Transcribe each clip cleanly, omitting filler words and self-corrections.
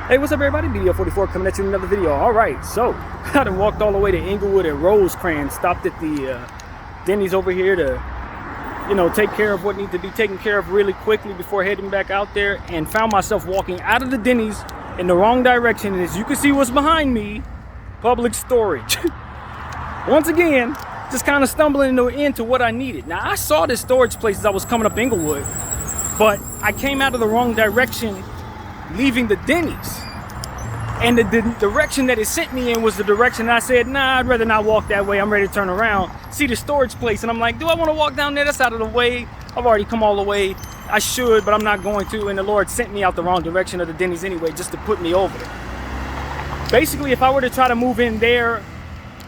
Hey, what's up everybody? BDF 44 coming at you with another video. Alright, so I done walked all the way to Inglewood and Rosecrans, stopped at the Denny's over here to, take care of what needs to be taken care of really quickly before heading back out there, and found myself walking out of the Denny's in the wrong direction. And as you can see what's behind me, public storage. Once again, just kind of stumbling into what I needed. Now, I saw this storage place as I was coming up Inglewood, but I came out of the wrong direction leaving the Denny's, and the direction that it sent me in was the direction I said, nah, I'd rather not walk that way. I'm ready to turn around, see the storage place, and I'm like, do I want to walk down there? That's out of the way. I've already come all the way. I should, but I'm not going to. And the Lord sent me out the wrong direction of the Denny's anyway, just to put me over there. Basically, if I were to try to move in there,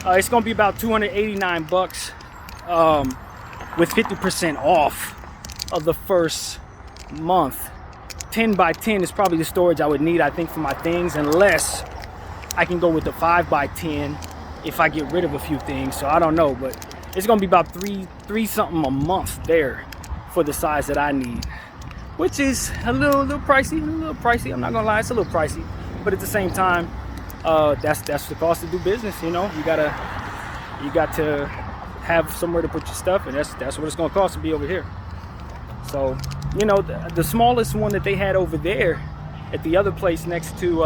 it's going to be about $289 with 50% off of the first month. 10 by 10 is probably the storage I would need, I think, for my things, unless I can go with the 5 by 10 if I get rid of a few things. So I don't know, but it's gonna be about three something a month there for the size that I need, which is a little pricey. I'm not gonna lie, it's a little pricey, but at the same time, that's the cost to do business. You got to have somewhere to put your stuff, and that's what it's gonna cost to be over here. So, the smallest one that they had over there at the other place next to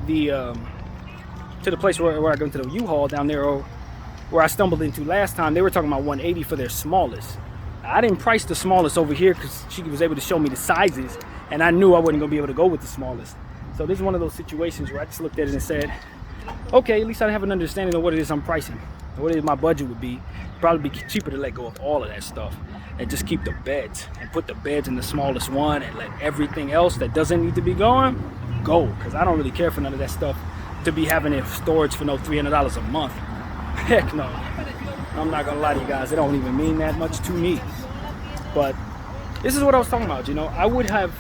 the place where I go to the U-Haul down there, or where I stumbled into last time, they were talking about $180 for their smallest. I didn't price the smallest over here because she was able to show me the sizes, and I knew I wasn't going to be able to go with the smallest. So this is one of those situations where I just looked at it and said, okay, at least I have an understanding of what it is I'm pricing, what it is my budget would be. Probably be cheaper to let go of all of that stuff and just keep the beds and put the beds in the smallest one and let everything else that doesn't need to be go, because I don't really care for none of that stuff to be having it storage for no $300 a month. Heck no. I'm not gonna lie to you guys, it don't even mean that much to me. But this is what I was talking about. I would have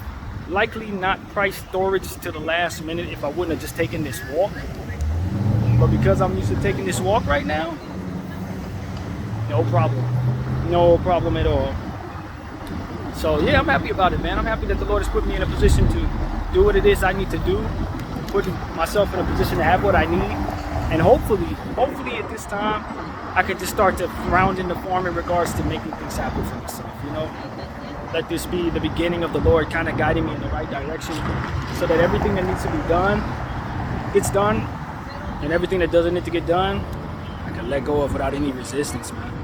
likely not priced storage to the last minute if I wouldn't have just taken this walk, but because I'm used to taking this walk right now, no problem at all. So yeah, I'm happy about it, man. I'm happy that the Lord has put me in a position to do what it is I need to do, putting myself in a position to have what I need, and hopefully at this time I could just start to round in the form in regards to making things happen for myself. Let this be the beginning of the Lord kind of guiding me in the right direction, so that everything that needs to be done gets done, and everything that doesn't need to get done I can let go of without any resistance, man.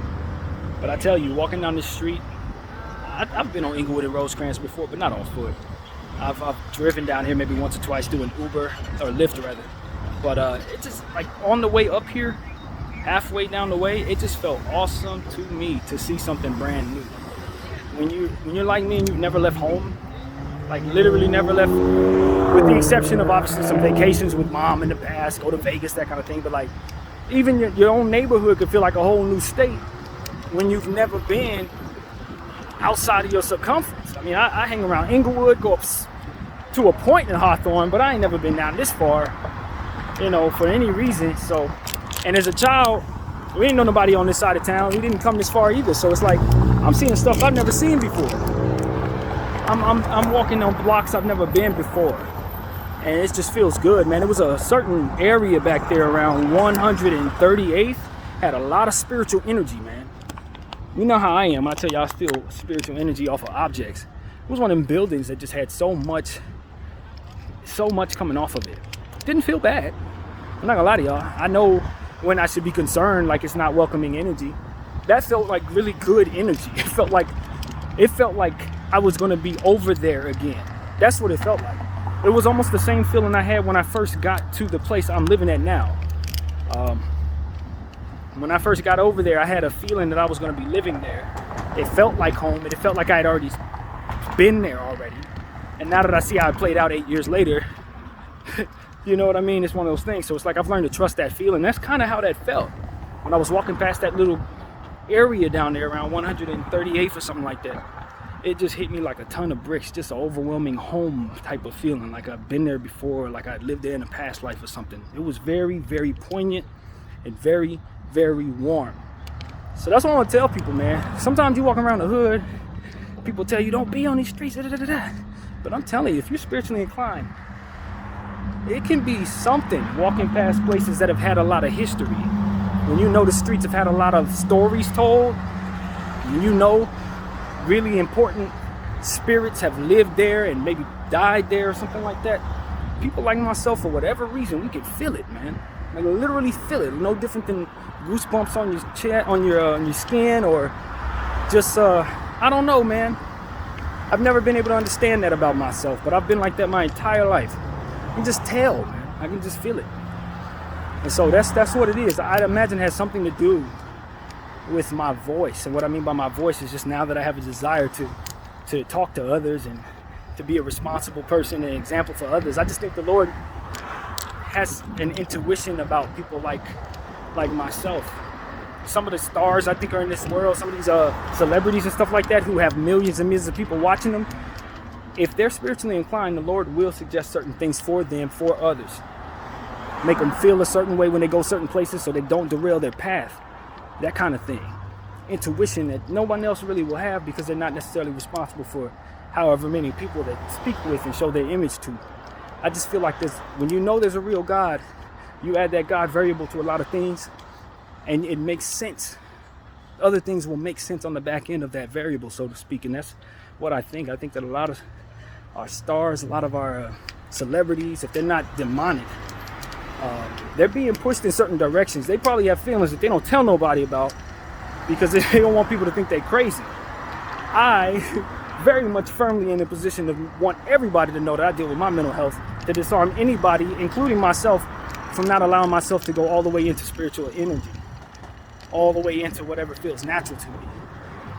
But I tell you, walking down the street, I've been on Inglewood and Rosecrans before, but not on foot. I've driven down here maybe once or twice doing Uber, or Lyft rather. But it just, like, on the way up here, halfway down the way, it just felt awesome to me to see something brand new. When you're like me and you've never left home, like literally never left, with the exception of obviously some vacations with mom in the past, go to Vegas, that kind of thing, but like even your own neighborhood could feel like a whole new state when you've never been outside of your circumference. I mean, I hang around Inglewood, go up to a point in Hawthorne, but I ain't never been down this far, for any reason. So, and as a child, we didn't know nobody on this side of town. We didn't come this far either. So it's like, I'm seeing stuff I've never seen before. I'm walking on blocks I've never been before. And it just feels good, man. It was a certain area back there around 138th, had a lot of spiritual energy, man. You know how I am. I tell you, I feel spiritual energy off of objects. It was one of them buildings that just had so much coming off of it. Didn't feel bad. I'm not gonna lie to y'all. I know when I should be concerned, like it's not welcoming energy. That felt like really good energy. It felt like I was gonna be over there again. That's what it felt like. It was almost the same feeling I had when I first got to the place I'm living at now. When I first got over there, I had a feeling that I was going to be living there. It felt like home, and it felt like I had already been there already. And now that I see how it played out 8 years later, you know what I mean? It's one of those things. So it's like I've learned to trust that feeling. That's kind of how that felt when I was walking past that little area down there around 138th or something like that. It just hit me like a ton of bricks, just an overwhelming home type of feeling, like I've been there before, like I'd lived there in a past life or something. It was very, very poignant and very, very warm. So that's what I want to tell people, man. Sometimes you walk around the hood, people tell you don't be on these streets, But I'm telling you, if you're spiritually inclined, it can be something walking past places that have had a lot of history. When you know the streets have had a lot of stories told, and you know really important spirits have lived there and maybe died there or something like that. People like myself, for whatever reason, we can feel it, man. Like literally feel it. No different than goosebumps on your chest, on your skin, or just I don't know, man. I've never been able to understand that about myself, but I've been like that my entire life. I can just tell, man. I can just feel it. And so that's what it is. I imagine it has something to do with my voice. And what I mean by my voice is just now that I have a desire to talk to others and to be a responsible person and an example for others. I just think the Lord has an intuition about people like myself. Some of the stars I think are in this world, some of these celebrities and stuff like that who have millions and millions of people watching them. If they're spiritually inclined, the Lord will suggest certain things for them, for others. Make them feel a certain way when they go certain places so they don't derail their path. That kind of thing. Intuition that no one else really will have because they're not necessarily responsible for however many people they speak with and show their image to. I just feel like this, when you know there's a real God, you add that God variable to a lot of things and it makes sense. Other things will make sense on the back end of that variable, so to speak. And that's what I think. I think that a lot of our stars, a lot of our celebrities, if they're not demonic, they're being pushed in certain directions. They probably have feelings that they don't tell nobody about because they don't want people to think they're crazy. I very much firmly in a position to want everybody to know that I deal with my mental health, to disarm anybody, including myself, from not allowing myself to go all the way into spiritual energy, all the way into whatever feels natural to me.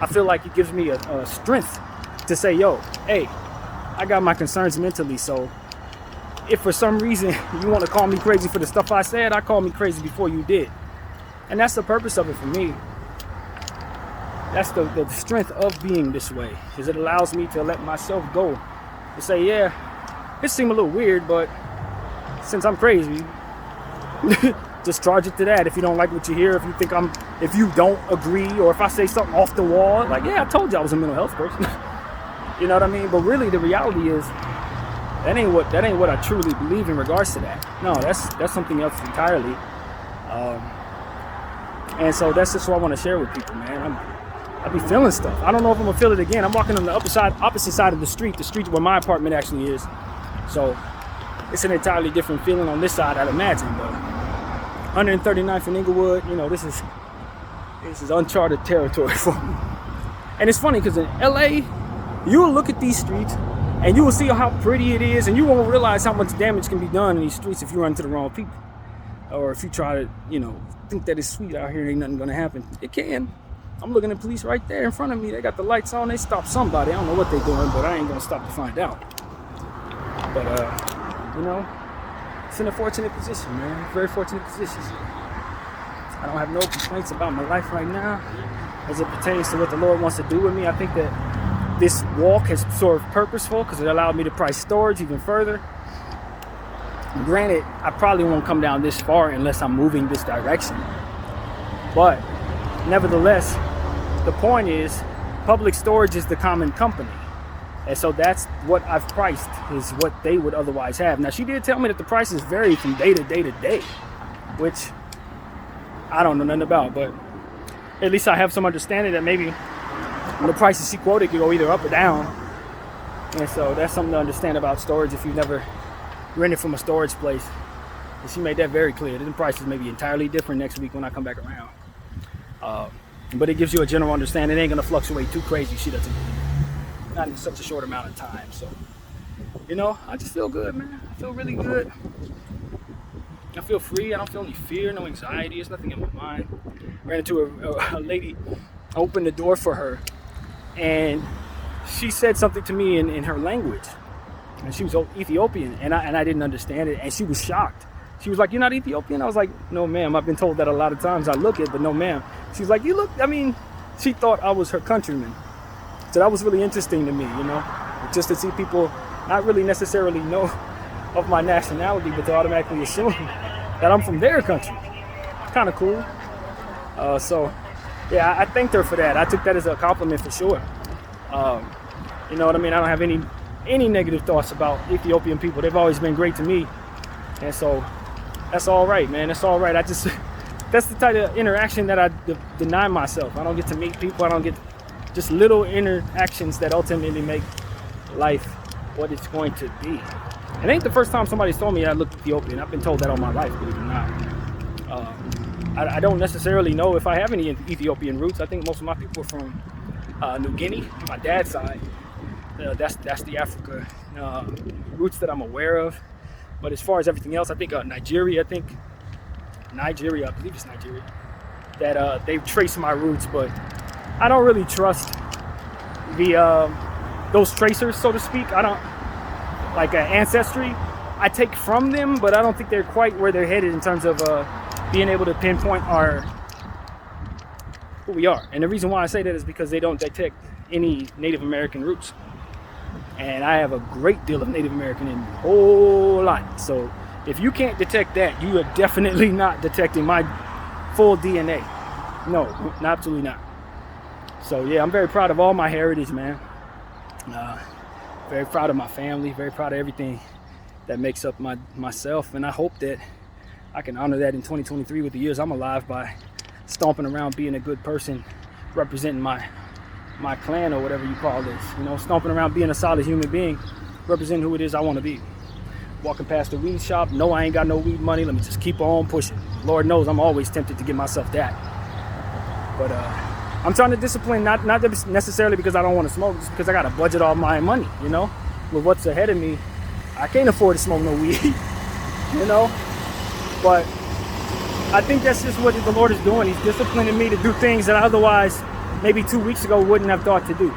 I feel like it gives me a strength to say, yo, hey, I got my concerns mentally, so if for some reason you want to call me crazy for the stuff I said, I call me crazy before you did. And that's the purpose of it for me. That's the strength of being this way, is it allows me to let myself go. To say, yeah, it seemed a little weird, but since I'm crazy, just charge it to that. If you don't like what you hear, if you don't agree, or if I say something off the wall, like, yeah, I told you I was a mental health person. You know what I mean? But really the reality is, that ain't what I truly believe in regards to that. No, that's something else entirely. And so that's just what I want to share with people, man. I be feeling stuff. I don't know if I'm gonna feel it again. I'm walking on the opposite side of the street where my apartment actually is. So it's an entirely different feeling on this side, I'd imagine. But 139th and Inglewood, you know, this is uncharted territory for me. And it's funny because in LA, you will look at these streets and you will see how pretty it is, and you won't realize how much damage can be done in these streets if you run into the wrong people. Or if you try to, think that it's sweet out here, ain't nothing gonna happen. It can. I'm looking at police right there in front of me. They got the lights on. They stopped somebody. I don't know what they're doing, but I ain't gonna stop to find out. But it's in a fortunate position, man. Very fortunate position. I don't have no complaints about my life right now as it pertains to what the Lord wants to do with me. I think that this walk has sort of purposeful because it allowed me to price storage even further. Granted, I probably won't come down this far unless I'm moving this direction. But nevertheless, the point is, public storage is the common company. And so that's what I've priced, is what they would otherwise have. Now, she did tell me that the prices vary from day to day to day, which I don't know nothing about, but at least I have some understanding that maybe the prices she quoted could go either up or down. And so that's something to understand about storage if you've never rented from a storage place. And she made that very clear. The prices may be entirely different next week when I come back around. But it gives you a general understanding. It ain't gonna fluctuate too crazy, she doesn't believe. Not in such a short amount of time. So, I just feel good, man. I feel really good. I feel free. I don't feel any fear, no anxiety. There's nothing in my mind. Ran into a lady, opened the door for her, and she said something to me in her language. And she was Ethiopian, and I didn't understand it, and she was shocked. She was like, "You're not Ethiopian?" I was like, "No, ma'am. I've been told that a lot of times. I look it, but no, ma'am." She was like, she thought I was her countryman. So that was really interesting to me, just to see people not really necessarily know of my nationality, but to automatically assume that I'm from their country. Kind of cool. So, yeah, I thanked her for that. I took that as a compliment for sure. You know what I mean? I don't have any negative thoughts about Ethiopian people. They've always been great to me. And so that's all right, man. That's all right. That's the type of interaction that I deny myself. I don't get to meet people. I don't get just little interactions that ultimately make life what it's going to be. It ain't the first time somebody's told me I look Ethiopian. I've been told that all my life, believe it or not. I don't necessarily know if I have any Ethiopian roots. I think most of my people are from New Guinea, on my dad's side. That's the Africa roots that I'm aware of. But as far as everything else, I think Nigeria, I believe it's Nigeria, that they've traced my roots, but I don't really trust those tracers, so to speak. I don't like ancestry. I take from them, but I don't think they're quite where they're headed in terms of being able to pinpoint who we are. And the reason why I say that is because they don't detect any Native American roots. And I have a great deal of Native American in me, a whole lot. So if you can't detect that, you are definitely not detecting my full DNA. No, absolutely not. So yeah, I'm very proud of all my heritage, man. Very proud of my family, very proud of everything that makes up myself. And I hope that I can honor that in 2023 with the years I'm alive by stomping around being a good person, representing my clan or whatever you call this, stomping around being a solid human being, representing who it is I want to be. Walking past the weed shop, no, I ain't got no weed money, let me just keep on pushing. Lord knows I'm always tempted to give myself that. But I'm trying to discipline, not necessarily because I don't want to smoke, just because I got to budget all my money, with what's ahead of me. I can't afford to smoke no weed, but I think that's just what the Lord is doing. He's disciplining me to do things that otherwise maybe 2 weeks ago wouldn't have thought to do.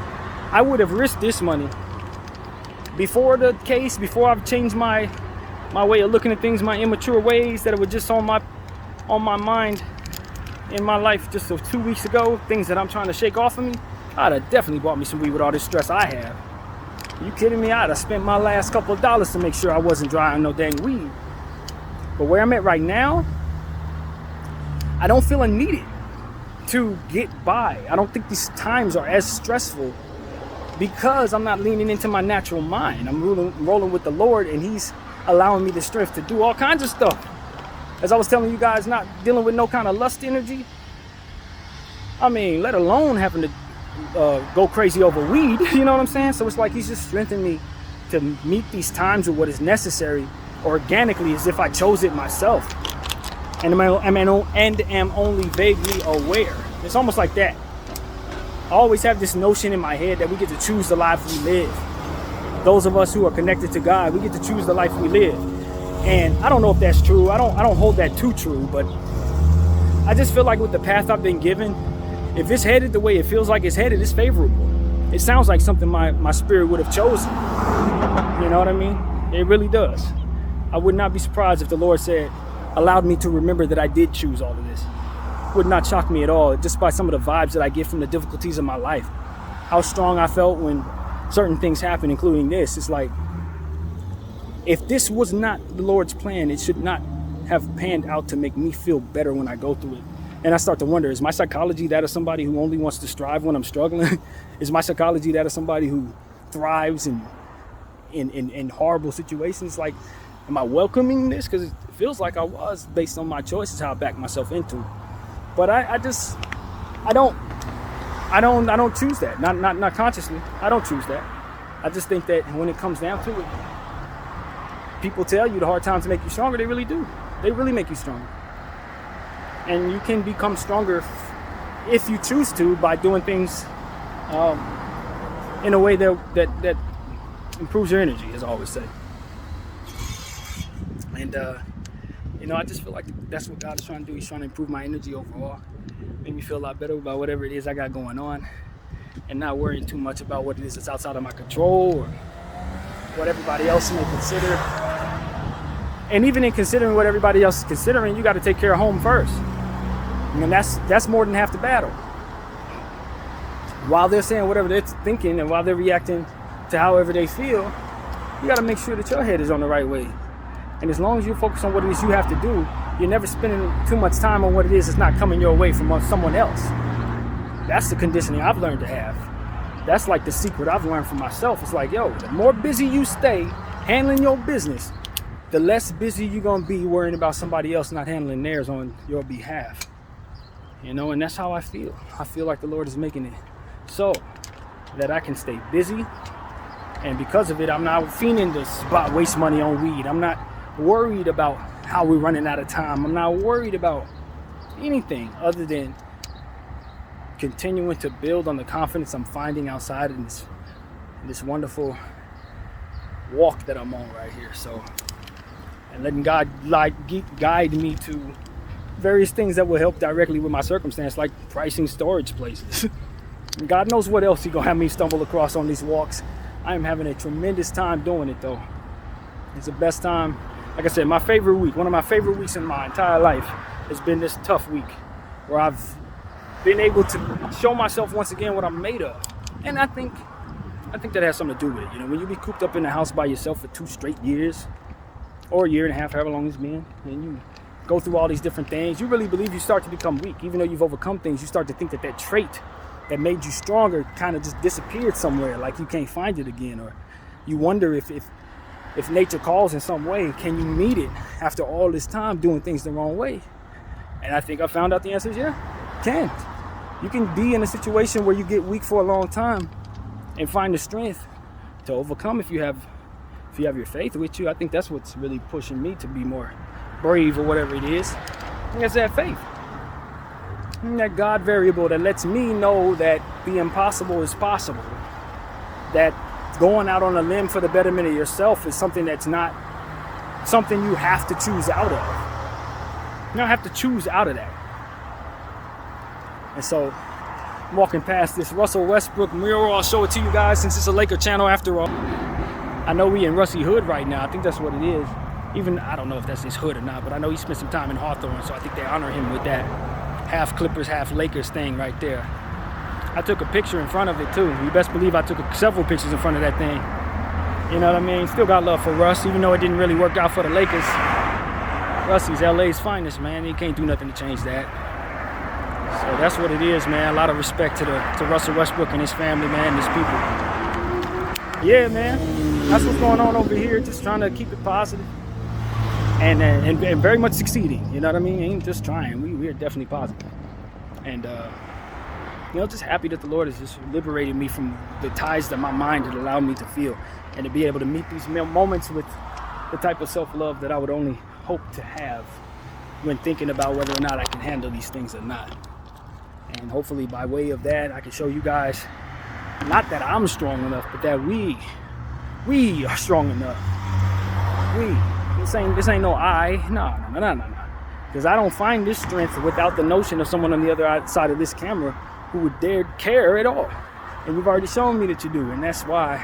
I would have risked this money before the case, before I've changed my way of looking at things, my immature ways that were just on my mind in my life just 2 weeks ago, things that I'm trying to shake off of me. I'd have definitely bought me some weed with all this stress I have. Are you kidding me? I'd have spent my last couple of dollars to make sure I wasn't dry on no dang weed. But where I'm at right now, I don't feel a need to get by. I don't think these times are as stressful because I'm not leaning into my natural mind. I'm rolling with the Lord, and He's allowing me the strength to do all kinds of stuff. As I was telling you guys, not dealing with no kind of lust energy. I mean, let alone having to go crazy over weed, you know what I'm saying? So it's like He's just strengthening me to meet these times with what is necessary organically, as if I chose it myself. And am only vaguely aware. It's almost like that. I always have this notion in my head that we get to choose the life we live. Those of us who are connected to God, we get to choose the life we live. And I don't know if that's true. I don't hold that too true, but I just feel like with the path I've been given, if it's headed the way it feels like it's headed, it's favorable. It sounds like something my spirit would have chosen. You know what I mean? It really does. I would not be surprised if the Lord allowed me to remember that I did choose all of this. Would not shock me at all, just by some of the vibes that I get from the difficulties of my life. How strong I felt when certain things happened, including this. It's like, if this was not the Lord's plan, it should not have panned out to make me feel better when I go through it. And I start to wonder, is my psychology that of somebody who only wants to strive when I'm struggling? Is my psychology that of somebody who thrives in horrible situations? Like, am I welcoming this? Because it feels like I was, based on my choices, how I backed myself into it. But I don't choose that. Not consciously. I don't choose that. I just think that when it comes down to it, people tell you the hard times make you stronger. They really do. They really make you stronger. And you can become stronger if you choose to by doing things in a way that improves your energy, as I always say. And I just feel like that's what God is trying to do. He's trying to improve my energy overall, make me feel a lot better about whatever it is I got going on, and not worrying too much about what it is that's outside of my control or what everybody else may consider. And even in considering what everybody else is considering, you got to take care of home first. And that's more than half the battle. While they're saying whatever they're thinking and while they're reacting to however they feel, you got to make sure that your head is on the right way. And as long as you focus on what it is you have to do, you're never spending too much time on what it is that's not coming your way from someone else. That's the conditioning I've learned to have. That's like the secret I've learned for myself. It's like, the more busy you stay handling your business, the less busy you're gonna be worrying about somebody else not handling theirs on your behalf. You know, and that's how I feel. I feel like the Lord is making it so that I can stay busy. And because of it, I'm not fiending to waste money on weed. I'm not worried about how we're running out of time. I'm not worried about anything other than continuing to build on the confidence I'm finding outside in this wonderful walk that I'm on right here. So, and letting God guide me to various things that will help directly with my circumstance, like pricing storage places. God knows what else He's gonna have me stumble across on these walks. I am having a tremendous time doing it though. It's the best time. Like I said, my favorite week, one of my favorite weeks in my entire life has been this tough week where I've been able to show myself once again what I'm made of. And I think that has something to do with it. You know, when you be cooped up in the house by yourself for 2 straight years, or a year and a half, however long it's been, and you go through all these different things, you really believe you start to become weak. Even though you've overcome things, you start to think that trait that made you stronger kind of just disappeared somewhere, like you can't find it again. Or you wonder if nature calls in some way, can you meet it after all this time doing things the wrong way? And I think I found out the answer is yeah, you can. You can be in a situation where you get weak for a long time and find the strength to overcome if you have your faith with you. I think that's what's really pushing me to be more brave or whatever it is. I think it's that faith. And that God variable that lets me know that the impossible is possible. That going out on a limb for the betterment of yourself is something that's not something you have to choose out of. You don't have to choose out of that. And so, I'm walking past this Russell Westbrook mural. I'll show it to you guys since it's a Laker channel after all. I know we in Russie Hood right now. I think that's what it is. Even, I don't know if that's his hood or not, but I know he spent some time in Hawthorne, so I think they honor him with that half Clippers, half Lakers thing right there. I took a picture in front of it too. You best believe I took several pictures in front of that thing. You know what I mean? Still got love for Russ, even though it didn't really work out for the Lakers. Russie's LA's finest, man. He can't do nothing to change that. So that's what it is, man. A lot of respect to Russell Westbrook and his family, man, his people. Yeah, man. That's what's going on over here. Just trying to keep it positive and very much succeeding. You know what I mean? Ain't just trying. We are definitely positive. And you know, just happy that the Lord has just liberated me from the ties that my mind had allowed me to feel, and to be able to meet these moments with the type of self-love that I would only hope to have when thinking about whether or not I can handle these things or not. And hopefully by way of that, I can show you guys, not that I'm strong enough, but that we are strong enough. This ain't no I. No. Because I don't find this strength without the notion of someone on the other side of this camera who would dare care at all. And you've already shown me that you do. And that's why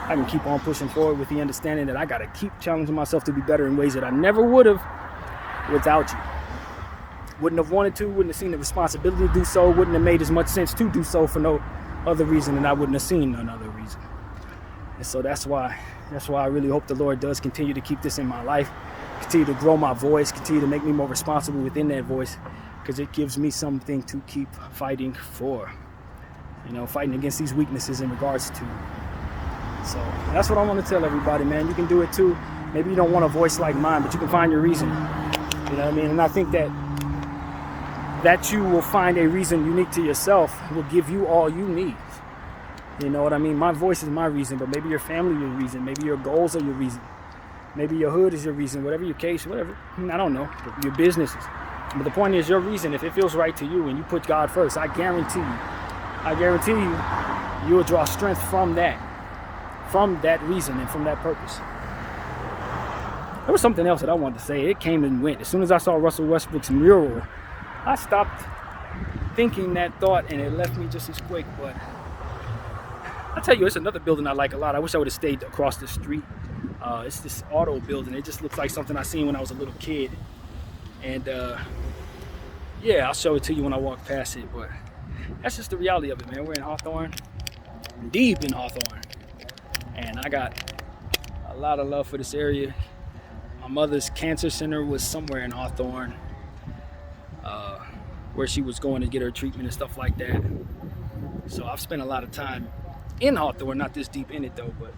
I can keep on pushing forward with the understanding that I got to keep challenging myself to be better in ways that I never would have without you. Wouldn't have wanted to, wouldn't have seen the responsibility to do so, wouldn't have made as much sense to do so for no other reason, and I wouldn't have seen none other reason. And so that's why I really hope the Lord does continue to keep this in my life, continue to grow my voice, continue to make me more responsible within that voice, because it gives me something to keep fighting for. You know, fighting against these weaknesses in regards to. So that's what I want to tell everybody, man. You can do it too. Maybe you don't want a voice like mine, but you can find your reason. You know what I mean? And I think that you will find a reason unique to yourself will give you all you need. You know what I mean? My voice is my reason, but maybe your family is your reason. Maybe your goals are your reason. Maybe your hood is your reason. Whatever your case, whatever. I don't know. Your businesses. But the point is your reason. If it feels right to you and you put God first, I guarantee you, you will draw strength from that reason and from that purpose. There was something else that I wanted to say. It came and went. As soon as I saw Russell Westbrook's mural, I stopped thinking that thought and it left me just as quick. But I'll tell you, it's another building I like a lot. I wish I would have stayed across the street. It's this auto building. It just looks like something I seen when I was a little kid. And yeah, I'll show it to you when I walk past it. But that's just the reality of it, man. We're in Hawthorne, deep in Hawthorne. And I got a lot of love for this area. My mother's cancer center was somewhere in Hawthorne, where she was going to get her treatment and stuff like that. So I've spent a lot of time in Hawthorne, not this deep in it though, but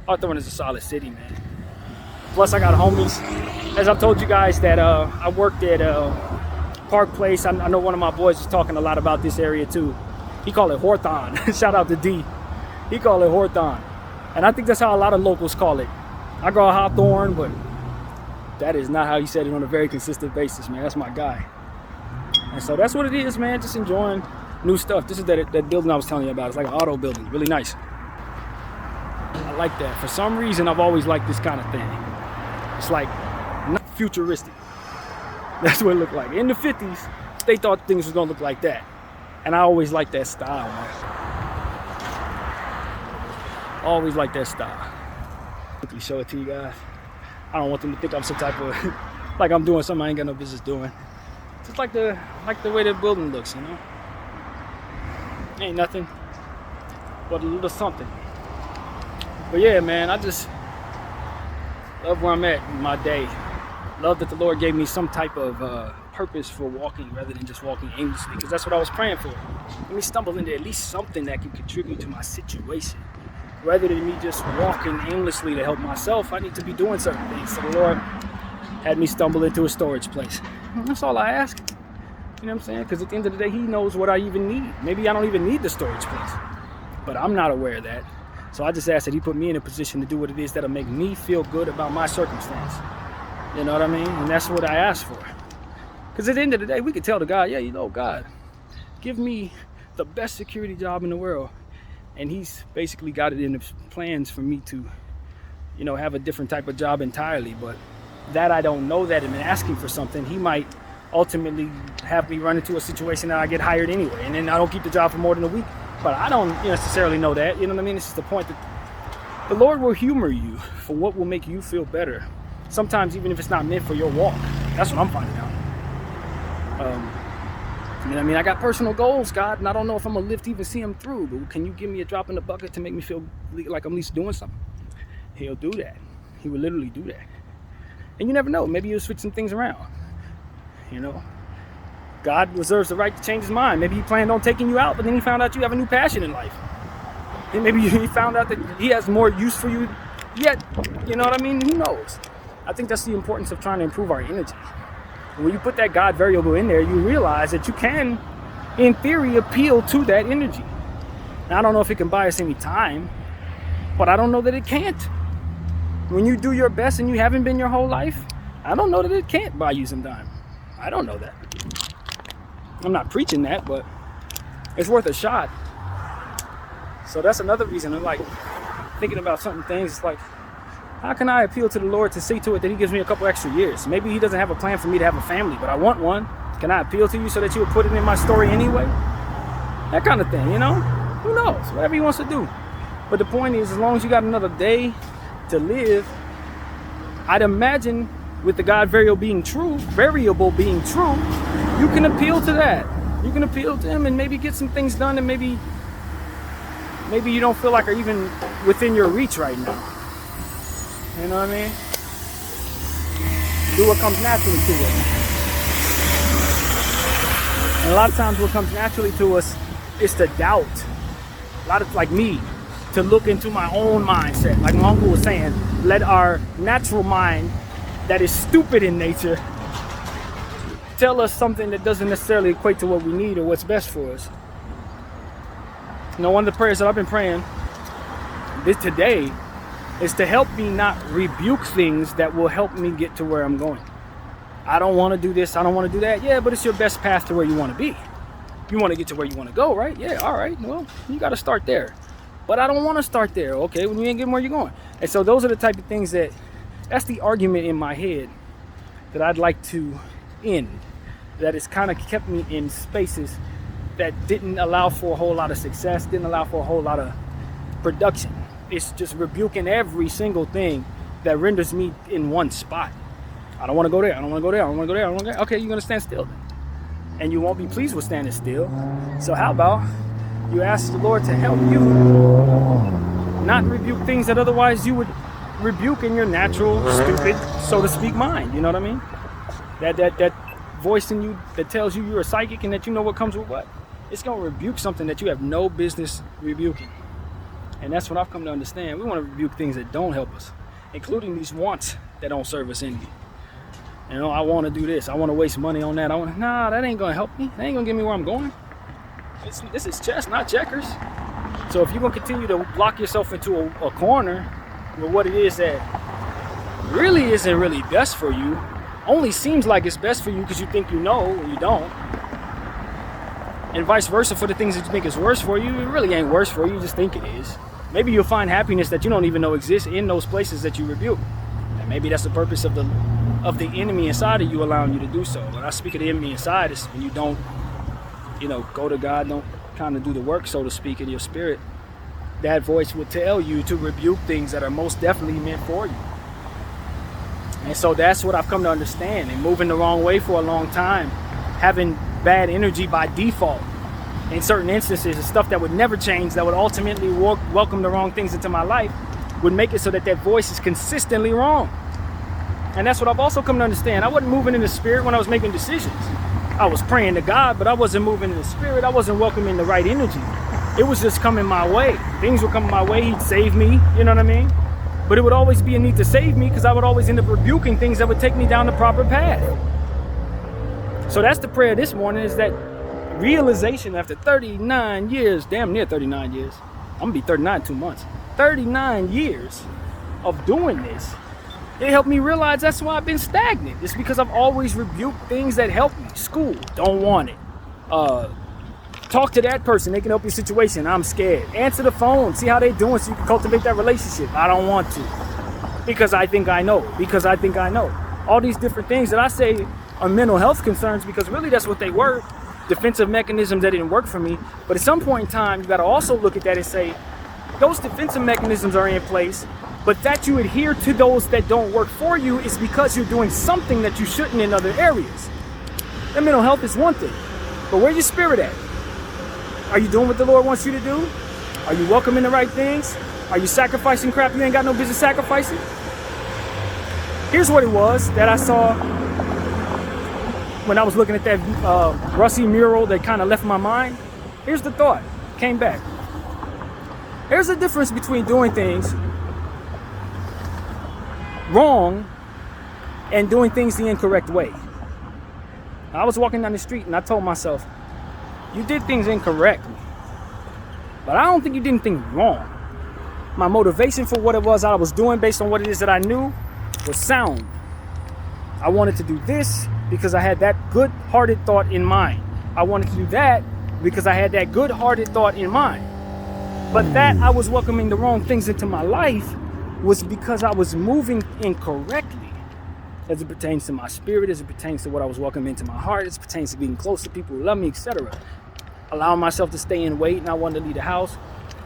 Hawthorne is a solid city, man. Plus, I got homies. As I've told you guys that I worked at Park Place. I know one of my boys is talking a lot about this area too. He called it Hawthorne. Shout out to D. He called it Hawthorne. And I think that's how a lot of locals call it. I call it Hawthorne, but that is not how he said it on a very consistent basis, man. That's my guy. And so that's what it is, man. Just enjoying new stuff. This is that building I was telling you about. It's like an auto building. Really nice. I like that. For some reason, I've always liked this kind of thing. It's like not futuristic. That's what it looked like. In the 50s, they thought things was going to look like that. And I always liked that style, man. Always liked that style. Quickly show it to you guys. I don't want them to think I'm some type of, like I'm doing something I ain't got no business doing. Just like the way the building looks, you know? Ain't nothing but a little something. But yeah, man, I just love where I'm at in my day. Love that the Lord gave me some type of purpose for walking rather than just walking aimlessly, because that's what I was praying for. Let me stumble into at least something that can contribute to my situation. Rather than me just walking aimlessly to help myself, I need to be doing certain things. So the Lord had me stumble into a storage place. That's all I ask. You know what I'm saying? Because at the end of the day, He knows what I even need. Maybe I don't even need the storage place, but I'm not aware of that. So I just ask that He put me in a position to do what it is that'll make me feel good about my circumstance. You know what I mean? And that's what I ask for. Because at the end of the day, we could tell the God, yeah, you know, God, give me the best security job in the world. And He's basically got it in His plans for me to, you know, have a different type of job entirely. But that I don't know that, and asking for something, He might ultimately have me run into a situation that I get hired anyway. And then I don't keep the job for more than a week. But I don't necessarily know that. You know what I mean? This is the point that the Lord will humor you for what will make you feel better. Sometimes even if it's not meant for your walk. That's what I'm finding out. You know what I mean? I got personal goals, God, and I don't know if I'm going to live to even see them through. But can you give me a drop in the bucket to make me feel like I'm at least doing something? He'll do that. He will literally do that. And you never know. Maybe He'll switch some things around. You know? God reserves the right to change His mind. Maybe He planned on taking you out, but then He found out you have a new passion in life. And maybe He found out that He has more use for you yet. You know what I mean? Who knows? I think that's the importance of trying to improve our energy. When you put that God variable in there, you realize that you can, in theory, appeal to that energy. Now, I don't know if it can buy us any time, but I don't know that it can't. When you do your best and you haven't been your whole life, I don't know that it can't buy you some time. I don't know that. I'm not preaching that, but it's worth a shot. So that's another reason I'm like thinking about certain things. It's like, how can I appeal to the Lord to see to it that He gives me a couple extra years? Maybe He doesn't have a plan for me to have a family, but I want one. Can I appeal to you so that you would put it in my story anyway? That kind of thing, you know? Who knows? Whatever He wants to do. But the point is, as long as you got another day to live, I'd imagine with the God variable being true, you can appeal to that. You can appeal to Him and maybe get some things done, and maybe you don't feel like are even within your reach right now. You know what I mean? Do what comes naturally to us. And a lot of times what comes naturally to us is to doubt. A lot of, like me, to look into my own mindset. Like my uncle was saying, let our natural mind that is stupid in nature tell us something that doesn't necessarily equate to what we need or what's best for us. You know, one of the prayers that I've been praying today is to help me not rebuke things that will help me get to where I'm going. I don't want to do this, I don't want to do that. Yeah, but it's your best path to where you want to be. You want to get to where you want to go, right? Yeah, all right, well, you got to start there. But I don't want to start there, okay, when you ain't getting where you're going. And so those are the type of things that's the argument in my head that I'd like to end. That has kind of kept me in spaces that didn't allow for a whole lot of success, didn't allow for a whole lot of production. It's just rebuking every single thing that renders me in one spot. I don't want to go there. I don't want to go there. I don't want to go there. I don't want to go there. Okay, you're going to stand still then. And you won't be pleased with standing still. So how about you ask the Lord to help you not rebuke things that otherwise you would rebuke in your natural, stupid, so to speak, mind. You know what I mean? That voice in you that tells you you're a psychic and that you know what comes with what. It's going to rebuke something that you have no business rebuking. And that's what I've come to understand. We want to rebuke things that don't help us, including these wants that don't serve us any. You know, I want to do this. I want to waste money on that. Nah, that ain't going to help me. That ain't going to get me where I'm going. This is chess, not checkers. So if you're going to continue to lock yourself into a corner with what it is that really isn't really best for you, only seems like it's best for you because you think you know and you don't, and vice versa for the things that you think is worse for you, it really ain't worse for you, you just think it is. Maybe you'll find happiness that you don't even know exists in those places that you rebuke. And maybe that's the purpose of the enemy inside of you allowing you to do so. When I speak of the enemy inside, it's when you don't, go to God, don't kind of do the work, so to speak, in your spirit. That voice will tell you to rebuke things that are most definitely meant for you. And so that's what I've come to understand. And moving the wrong way for a long time, having bad energy by default in certain instances, is stuff that would never change, that would ultimately welcome the wrong things into my life, would make it so that voice is consistently wrong. And that's what I've also come to understand. I wasn't moving in the spirit when I was making decisions. I was praying to God, but I wasn't moving in the spirit. I wasn't welcoming the right energy. It was just coming my way. Things were coming my way. He'd save me, you know what I mean? But it would always be a need to save me because I would always end up rebuking things that would take me down the proper path. So that's the prayer this morning, is that realization after 39 years, damn near 39 years. I'm going to be 39 in 2 months. 39 years of doing this. It helped me realize that's why I've been stagnant. It's because I've always rebuked things that help me. School, don't want it. Talk to that person, they can help your situation. I'm scared. Answer the phone, see how they're doing so you can cultivate that relationship. I don't want to. Because I think I know. Because I think I know. All these different things that I say are mental health concerns, because really that's what they were. Defensive mechanisms that didn't work for me. But at some point in time, you got to also look at that and say, those defensive mechanisms are in place, but that you adhere to those that don't work for you is because you're doing something that you shouldn't in other areas. And mental health is one thing, but where's your spirit at? Are you doing what the Lord wants you to do? Are you welcoming the right things? Are you sacrificing crap you ain't got no business sacrificing? Here's what it was that I saw when I was looking at that Rusty mural that kind of left my mind. Here's the thought, came back. There's a difference between doing things wrong and doing things the incorrect way. I was walking down the street and I told myself, you did things incorrectly, but I don't think you did anything wrong. My motivation for what it was I was doing based on what it is that I knew was sound. I wanted to do this because I had that good-hearted thought in mind. I wanted to do that because I had that good-hearted thought in mind. But that I was welcoming the wrong things into my life was because I was moving incorrectly as it pertains to my spirit, as it pertains to what I was welcoming into my heart, as it pertains to being close to people who love me, etc. Allowing myself to stay in weight and I wanted to leave the house,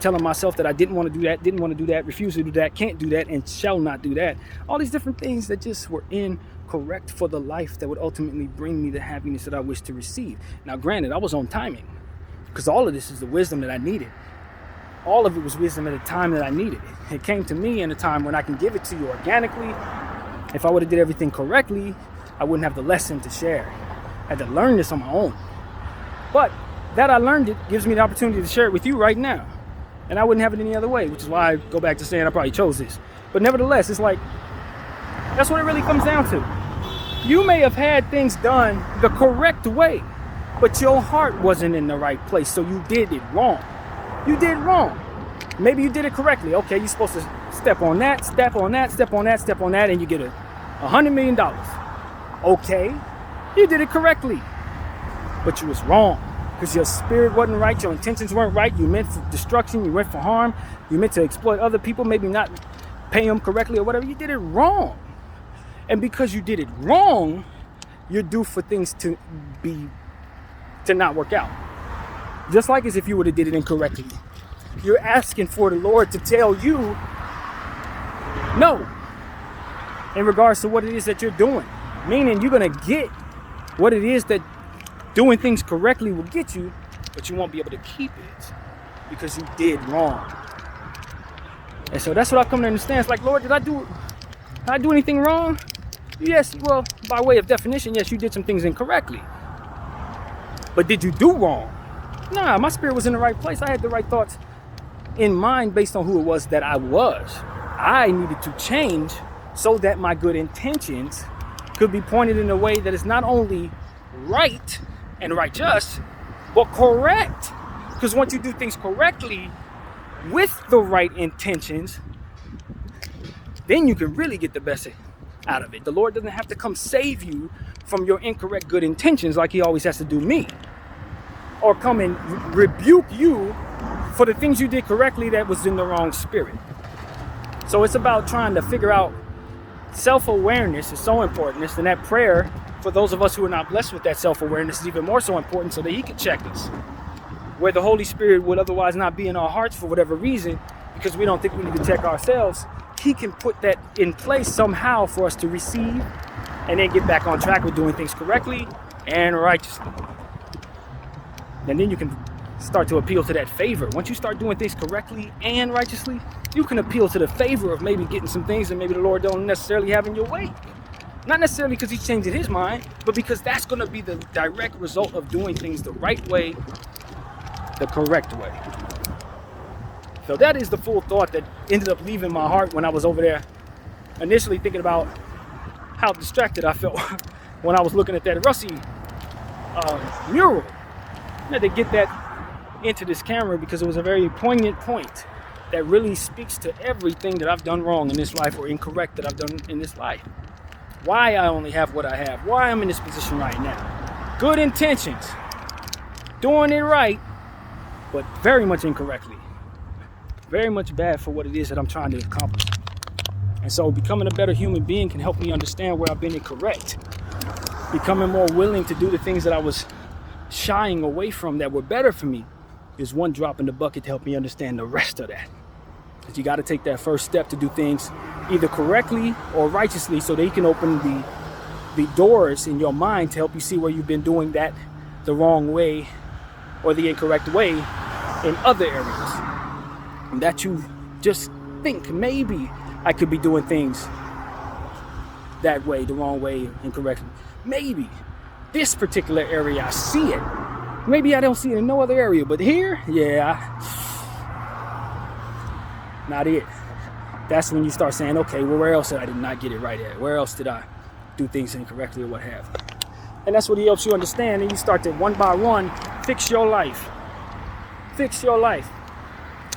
telling myself that I didn't want to do that, refuse to do that, can't do that, and shall not do that. All these different things that just were incorrect for the life that would ultimately bring me the happiness that I wish to receive. Now, granted, I was on timing because all of this is the wisdom that I needed. All of it was wisdom at a time that I needed it. It came to me in a time when I can give it to you organically. If I would have did everything correctly, I wouldn't have the lesson to share. I had to learn this on my own. But that I learned it gives me the opportunity to share it with you right now. And I wouldn't have it any other way, which is why I go back to saying I probably chose this. But nevertheless, it's like, that's what it really comes down to. You may have had things done the correct way, but your heart wasn't in the right place, so you did it wrong. You did wrong. Maybe you did it correctly. Okay, you're supposed to step on that, step on that, step on that, step on that, and you get $100 million. Okay, you did it correctly, but you was wrong because your spirit wasn't right, your intentions weren't right. You meant for destruction, you meant for harm, you meant to exploit other people, maybe not pay them correctly or whatever. You did it wrong, and because you did it wrong, you're due for things to not work out. Just like as if you would have did it incorrectly. You're asking for the Lord to tell you no in regards to what it is that you're doing. Meaning you're going to get what it is that doing things correctly will get you, but you won't be able to keep it because you did wrong. And so that's what I've come to understand. It's like, Lord, did I do anything wrong? Yes, well, by way of definition, yes, you did some things incorrectly. But did you do wrong? Nah, my spirit was in the right place. I had the right thoughts in mind based on who it was that I was. I needed to change so that my good intentions could be pointed in a way that is not only right and righteous, but correct. Because once you do things correctly with the right intentions, then you can really get the best out of it. The Lord doesn't have to come save you from your incorrect good intentions like he always has to do me, or come and rebuke you for the things you did correctly that was in the wrong spirit. So it's about trying to figure out self-awareness is so important. And that prayer for those of us who are not blessed with that self-awareness is even more so important, so that he can check us where the Holy Spirit would otherwise not be in our hearts for whatever reason, because we don't think we need to check ourselves. He can put that in place somehow for us to receive and then get back on track with doing things correctly and righteously. And then you can start to appeal to that favor. Once you start doing things correctly and righteously, you can appeal to the favor of maybe getting some things that maybe the Lord don't necessarily have in your way. Not necessarily because he's changing his mind, but because that's going to be the direct result of doing things the right way, the correct way. So that is the full thought that ended up leaving my heart when I was over there initially thinking about how distracted I felt when I was looking at that Russie mural. I had to get that into this camera because it was a very poignant point that really speaks to everything that I've done wrong in this life, or incorrect that I've done in this life. Why I only have what I have, why I'm in this position right now. Good intentions, doing it right, but very much incorrectly. Very much bad for what it is that I'm trying to accomplish. And so becoming a better human being can help me understand where I've been incorrect. Becoming more willing to do the things that I was shying away from that were better for me is one drop in the bucket to help me understand the rest of that. Because you got to take that first step to do things either correctly or righteously, so they can open the doors in your mind to help you see where you've been doing that the wrong way or the incorrect way in other areas. And that you just think maybe I could be doing things that way, the wrong way, incorrectly. Maybe this particular area I see it. Maybe I don't see it in no other area, but here, yeah, not it. That's when you start saying, okay, well, where else did I not get it right at? Where else did I do things incorrectly or what have you? And that's what he helps you understand. And you start to one by one fix your life. Fix your life.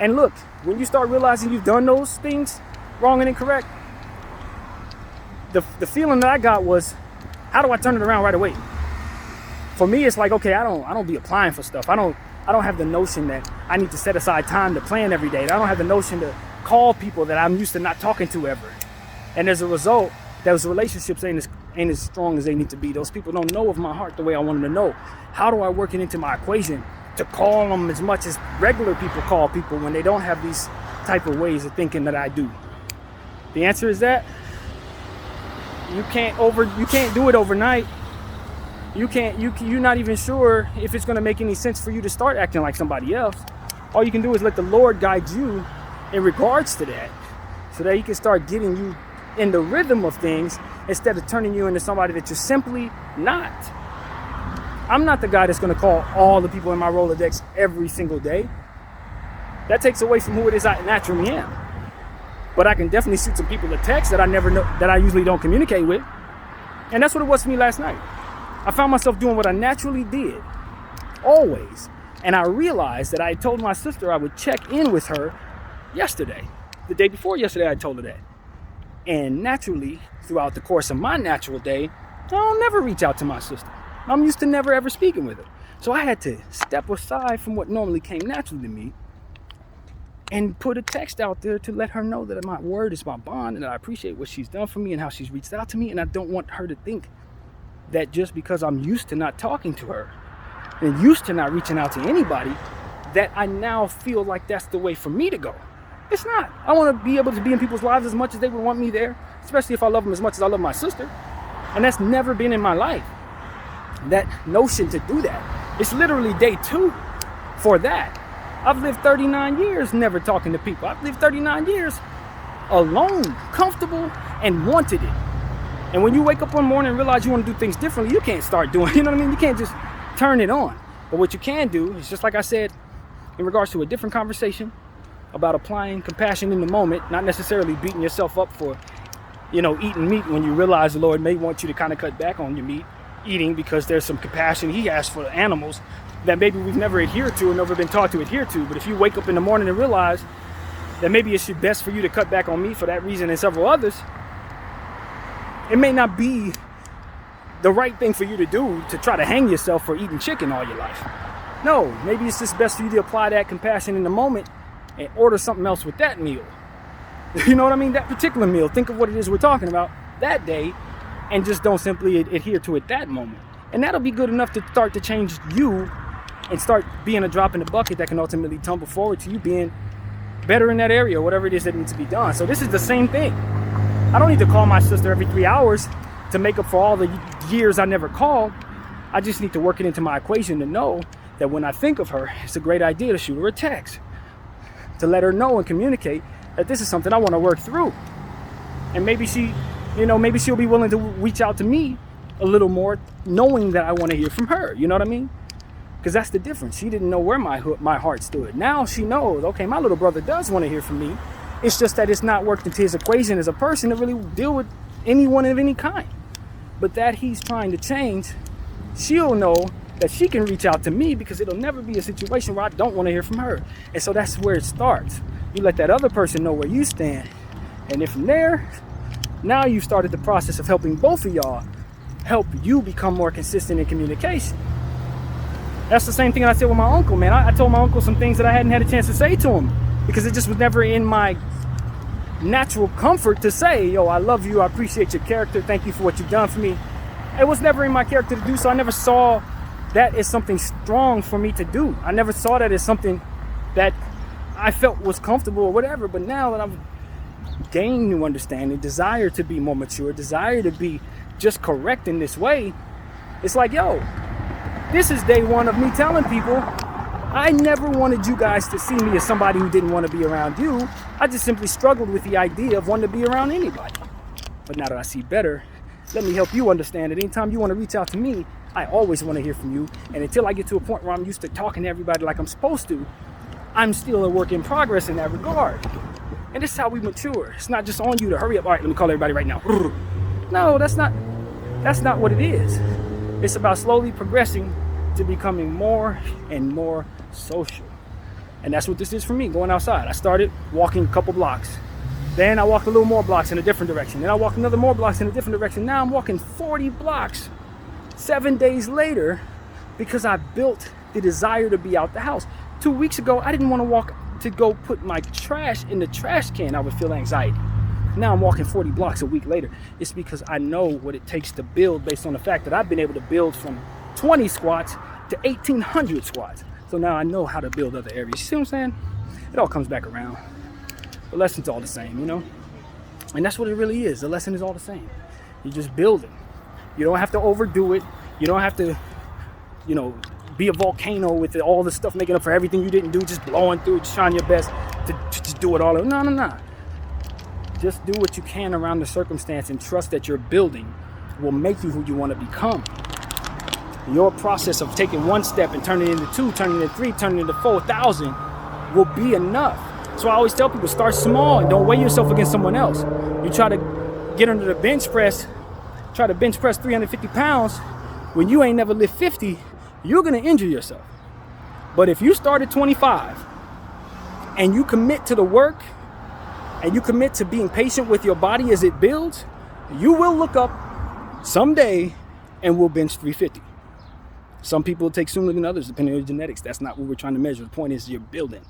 And look, when you start realizing you've done those things wrong and incorrect, the feeling that I got was, how do I turn it around right away? For me, it's like, okay, I don't be applying for stuff. I don't have the notion that I need to set aside time to plan every day. I don't have the notion to call people that I'm used to not talking to ever. And as a result, those relationships ain't as strong as they need to be. Those people don't know of my heart the way I want them to know. How do I work it into my equation to call them as much as regular people call people when they don't have these type of ways of thinking that I do? The answer is that you can't do it overnight. You're not even sure if it's going to make any sense for you to start acting like somebody else. All you can do is let the Lord guide you in regards to that, so that he can start getting you in the rhythm of things instead of turning you into somebody that you're simply not. I'm not the guy that's going to call all the people in my Rolodex every single day. That takes away from who it is I naturally am. But I can definitely shoot some people a text that I never know, that I usually don't communicate with. And that's what it was for me last night. I found myself doing what I naturally did, always. And I realized that I had told my sister I would check in with her yesterday. The day before yesterday, I told her that. And naturally, throughout the course of my natural day, I don't never reach out to my sister. I'm used to never ever speaking with her. So I had to step aside from what normally came naturally to me and put a text out there to let her know that my word is my bond, and that I appreciate what she's done for me and how she's reached out to me. And I don't want her to think that just because I'm used to not talking to her and used to not reaching out to anybody, that I now feel like that's the way for me to go. It's not. I want to be able to be in people's lives as much as they would want me there, especially if I love them as much as I love my sister. And that's never been in my life, that notion to do that. It's literally day 2 for that. I've lived 39 years never talking to people. I've lived 39 years alone, comfortable, and wanted it. And when you wake up one morning and realize you want to do things differently, you can't start doing it. You know what I mean? You can't just turn it on. But what you can do is, just like I said in regards to a different conversation about applying compassion in the moment, not necessarily beating yourself up for eating meat when you realize the Lord may want you to kind of cut back on your meat eating because there's some compassion He has for animals that maybe we've never adhered to or never been taught to adhere to. But if you wake up in the morning and realize that maybe it's best for you to cut back on meat for that reason and several others, it may not be the right thing for you to do to try to hang yourself for eating chicken all your life. No, maybe it's just best for you to apply that compassion in the moment and order something else with that meal. You know what I mean? That particular meal. Think of what it is we're talking about that day and just don't simply adhere to it that moment. And that'll be good enough to start to change you and start being a drop in the bucket that can ultimately tumble forward to you being better in that area, whatever it is that needs to be done. So this is the same thing. I don't need to call my sister every 3 hours to make up for all the years I never called. I just need to work it into my equation to know that when I think of her, it's a great idea to shoot her a text, to let her know and communicate that this is something I want to work through. And maybe maybe she'll be willing to reach out to me a little more, knowing that I want to hear from her. You know what I mean? Because that's the difference. She didn't know where my heart stood. Now she knows, okay, my little brother does want to hear from me. It's just that it's not worked into his equation as a person to really deal with anyone of any kind. But that he's trying to change, she'll know that she can reach out to me because it'll never be a situation where I don't want to hear from her. And so that's where it starts. You let that other person know where you stand. And then from there, now you've started the process of helping both of y'all help you become more consistent in communication. That's the same thing I said with my uncle, man. I told my uncle some things that I hadn't had a chance to say to him because it just was never in my natural comfort to say, yo, I love you, I appreciate your character, thank you for what you've done for me. It was never in my character to do so. I never saw that as something strong for me to do. I never saw that as something that I felt was comfortable or whatever. But now that I've gained new understanding, desire to be more mature, desire to be just correct in this way, it's like, yo, this is day one of me telling people I never wanted you guys to see me as somebody who didn't want to be around you. I just simply struggled with the idea of wanting to be around anybody. But now that I see better, let me help you understand that anytime you want to reach out to me, I always want to hear from you. And until I get to a point where I'm used to talking to everybody like I'm supposed to, I'm still a work in progress in that regard. And this is how we mature. It's not just on you to hurry up. All right, let me call everybody right now. No, that's not what it is. It's about slowly progressing to becoming more and more social. And that's what this is for me, going outside. I started walking a couple blocks. Then I walked a little more blocks in a different direction. Then I walked another more blocks in a different direction. Now I'm walking 40 blocks 7 days later because I built the desire to be out the house. 2 weeks ago, I didn't want to walk to go put my trash in the trash can. I would feel anxiety. Now I'm walking 40 blocks a week later. It's because I know what it takes to build based on the fact that I've been able to build from 20 squats to 1,800 squats. So now I know how to build other areas. You see what I'm saying? It all comes back around. The lesson's all the same, you know? And that's what it really is. The lesson is all the same. You're just building. You don't have to overdo it. You don't have to, be a volcano with all the stuff making up for everything you didn't do, just blowing through, just trying your best to just do it all. No. Just do what you can around the circumstance and trust that your building will make you who you want to become. Your process of taking one step and turning it into 2, turning it into 3, turning it into 4,000 will be enough. So I always tell people, start small and don't weigh yourself against someone else. You try to get under the bench press, try to bench press 350 pounds when you ain't never lift 50, you're going to injure yourself. But if you start at 25 and you commit to the work and you commit to being patient with your body as it builds, you will look up someday and will bench 350. Some people take sooner than others, depending on your genetics. That's not what we're trying to measure. The point is you're building.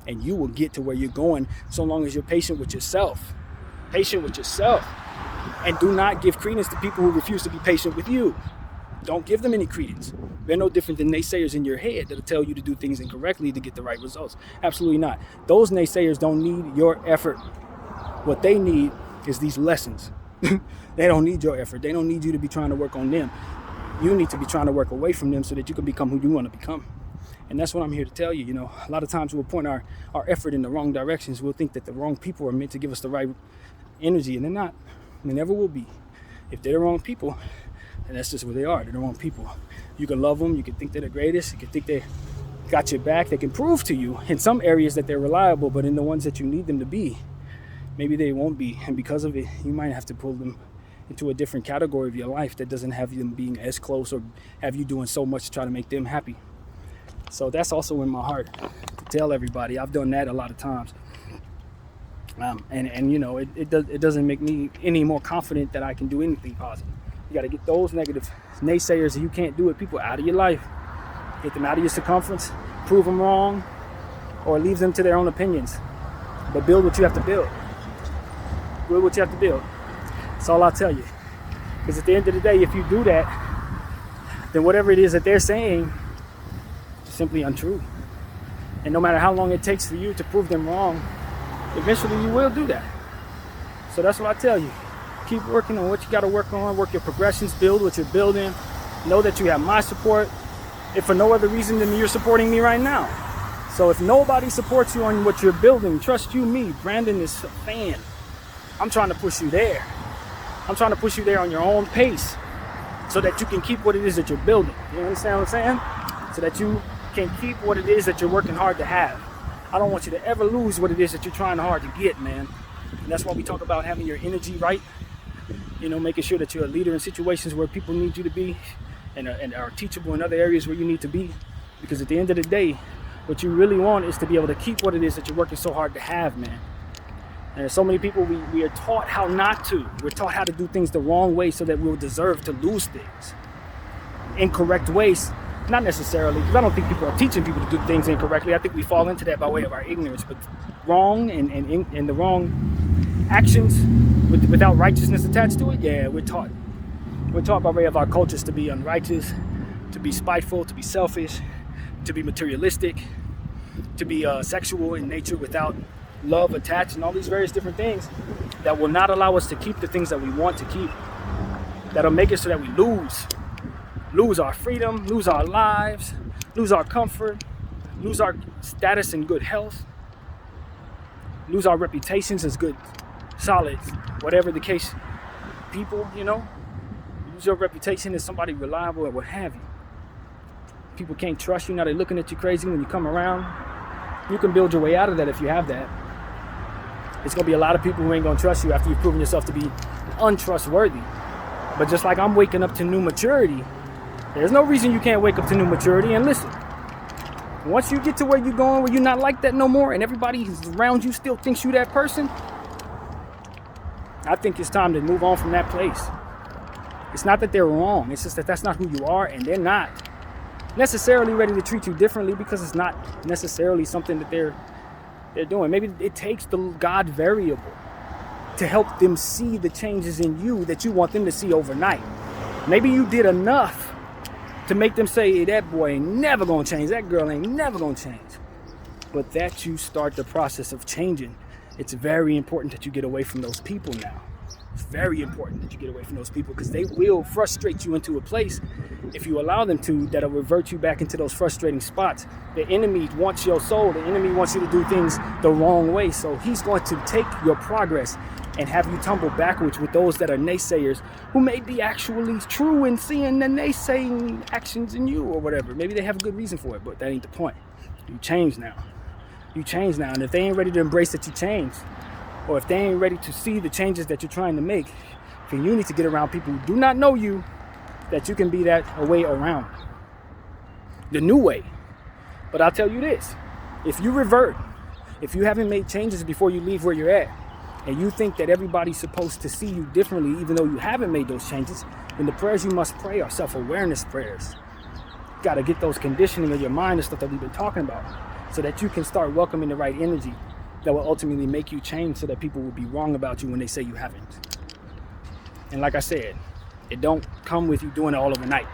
And you will get to where you're going so long as you're patient with yourself. Patient with yourself. And do not give credence to people who refuse to be patient with you. Don't give them any credence. They're no different than naysayers in your head that'll tell you to do things incorrectly to get the right results. Absolutely not. Those naysayers don't need your effort. What they need is these lessons. They don't need your effort. They don't need you to be trying to work on them. You need to be trying to work away from them so that you can become who you want to become. And that's what I'm here to tell you. A lot of times we'll point our effort in the wrong directions. We'll think that the wrong people are meant to give us the right energy, and they're not. They never will be. If they're the wrong people, then that's just where they are. They're the wrong people. You can love them. You can think they're the greatest. You can think they got your back. They can prove to you in some areas that they're reliable, but in the ones that you need them to be, maybe they won't be. And because of it, you might have to pull them into a different category of your life that doesn't have them being as close or have you doing so much to try to make them happy. So that's also in my heart to tell everybody. I've done that a lot of times. And you know, it doesn't make me any more confident that I can do anything positive. You got to get those negative naysayers that you can't do it, people, out of your life. Get them out of your circumference, prove them wrong, or leave them to their own opinions. But build what you have to build. Build what you have to build. That's all I'll tell you. Because at the end of the day, if you do that, then whatever it is that they're saying is simply untrue. And no matter how long it takes for you to prove them wrong, eventually you will do that. So that's what I tell you. Keep working on what you got to work on. Work your progressions. Build what you're building. Know that you have my support. If for no other reason than you're supporting me right now. So if nobody supports you on what you're building, trust you me, Brandon is a fan. I'm trying to push you there. I'm trying to push you there on your own pace so that you can keep what it is that you're building. You understand what I'm saying? So that you can keep what it is that you're working hard to have. I don't want you to ever lose what it is that you're trying hard to get, man. And that's why we talk about having your energy right. You know, making sure that you're a leader in situations where people need you to be and are teachable in other areas where you need to be. Because at the end of the day, what you really want is to be able to keep what it is that you're working so hard to have, man. And there's so many people, we are taught how not to. We're taught how to do things the wrong way so that we'll deserve to lose things. Incorrect ways, not necessarily, because I don't think people are teaching people to do things incorrectly. I think we fall into that by way of our ignorance. But wrong and the wrong actions without righteousness attached to it, yeah, we're taught. We're taught by way of our cultures to be unrighteous, to be spiteful, to be selfish, to be materialistic, to be sexual in nature without love attached, and all these various different things that will not allow us to keep the things that we want to keep, that'll make it so that we lose our freedom, lose our lives, lose our comfort, lose our status in good health, lose our reputations as good, solid, whatever the case, people, you know, lose your reputation as somebody reliable or what have you. People can't trust you. Now they're looking at you crazy when you come around. You can build your way out of that if you have that. It's going to be a lot of people who ain't going to trust you after you've proven yourself to be untrustworthy. But just like I'm waking up to new maturity, there's no reason you can't wake up to new maturity. And listen, once you get to where you're going, where you're not like that no more, and everybody around you still thinks you that person, I think it's time to move on from that place. It's not that they're wrong. It's just that that's not who you are, and they're not necessarily ready to treat you differently because it's not necessarily something that they're doing. Maybe it takes the God variable to help them see the changes in you that you want them to see overnight. Maybe you did enough to make them say, hey, that boy ain't never gonna change, that girl ain't never gonna change. But that you start the process of changing. It's very important that you get away from those people now. It's very important that you get away from those people because they will frustrate you into a place, if you allow them to, that'll revert you back into those frustrating spots. The enemy wants your soul. The enemy wants you to do things the wrong way. So he's going to take your progress and have you tumble backwards with those that are naysayers who may be actually true in seeing the naysaying actions in you or whatever. Maybe they have a good reason for it, but that ain't the point. You change now. You change now. And if they ain't ready to embrace that you changed, or if they ain't ready to see the changes that you're trying to make, then you need to get around people who do not know you, that you can be that a way around. The new way. But I'll tell you this, if you revert, if you haven't made changes before you leave where you're at, and you think that everybody's supposed to see you differently even though you haven't made those changes, then the prayers you must pray are self-awareness prayers. You gotta get those conditioning of your mind and stuff that we've been talking about so that you can start welcoming the right energy that will ultimately make you change so that people will be wrong about you when they say you haven't. And like I said, it don't come with you doing it all overnight.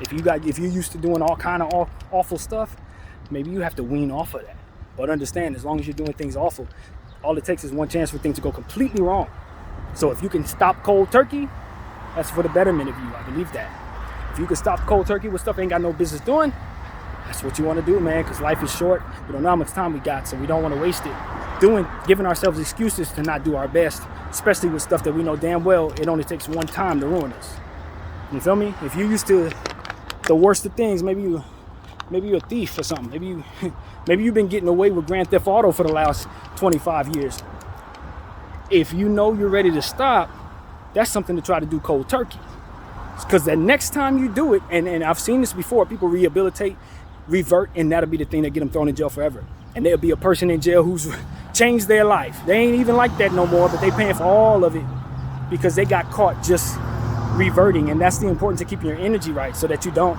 If you're used to doing all kind of awful stuff, maybe you have to wean off of that. But understand, as long as you're doing things awful, all it takes is one chance for things to go completely wrong. So if you can stop cold turkey, that's for the betterment of you. I believe that. If you can stop cold turkey with stuff ain't got no business doing, that's what you want to do, man, because life is short. We don't know how much time we got, so we don't want to waste it giving ourselves excuses to not do our best, especially with stuff that we know damn well it only takes one time to ruin us. You feel me? If you're used to the worst of things, maybe you're a thief or something. Maybe you've been getting away with Grand Theft Auto for the last 25 years. If you know you're ready to stop, that's something to try to do cold turkey. Because the next time you do it, and I've seen this before, people rehabilitate, revert, and that'll be the thing that get them thrown in jail forever. And there'll be a person in jail who's changed their life. They ain't even like that no more, but they paying for all of it because they got caught just reverting. And that's the importance of keeping your energy right so that you don't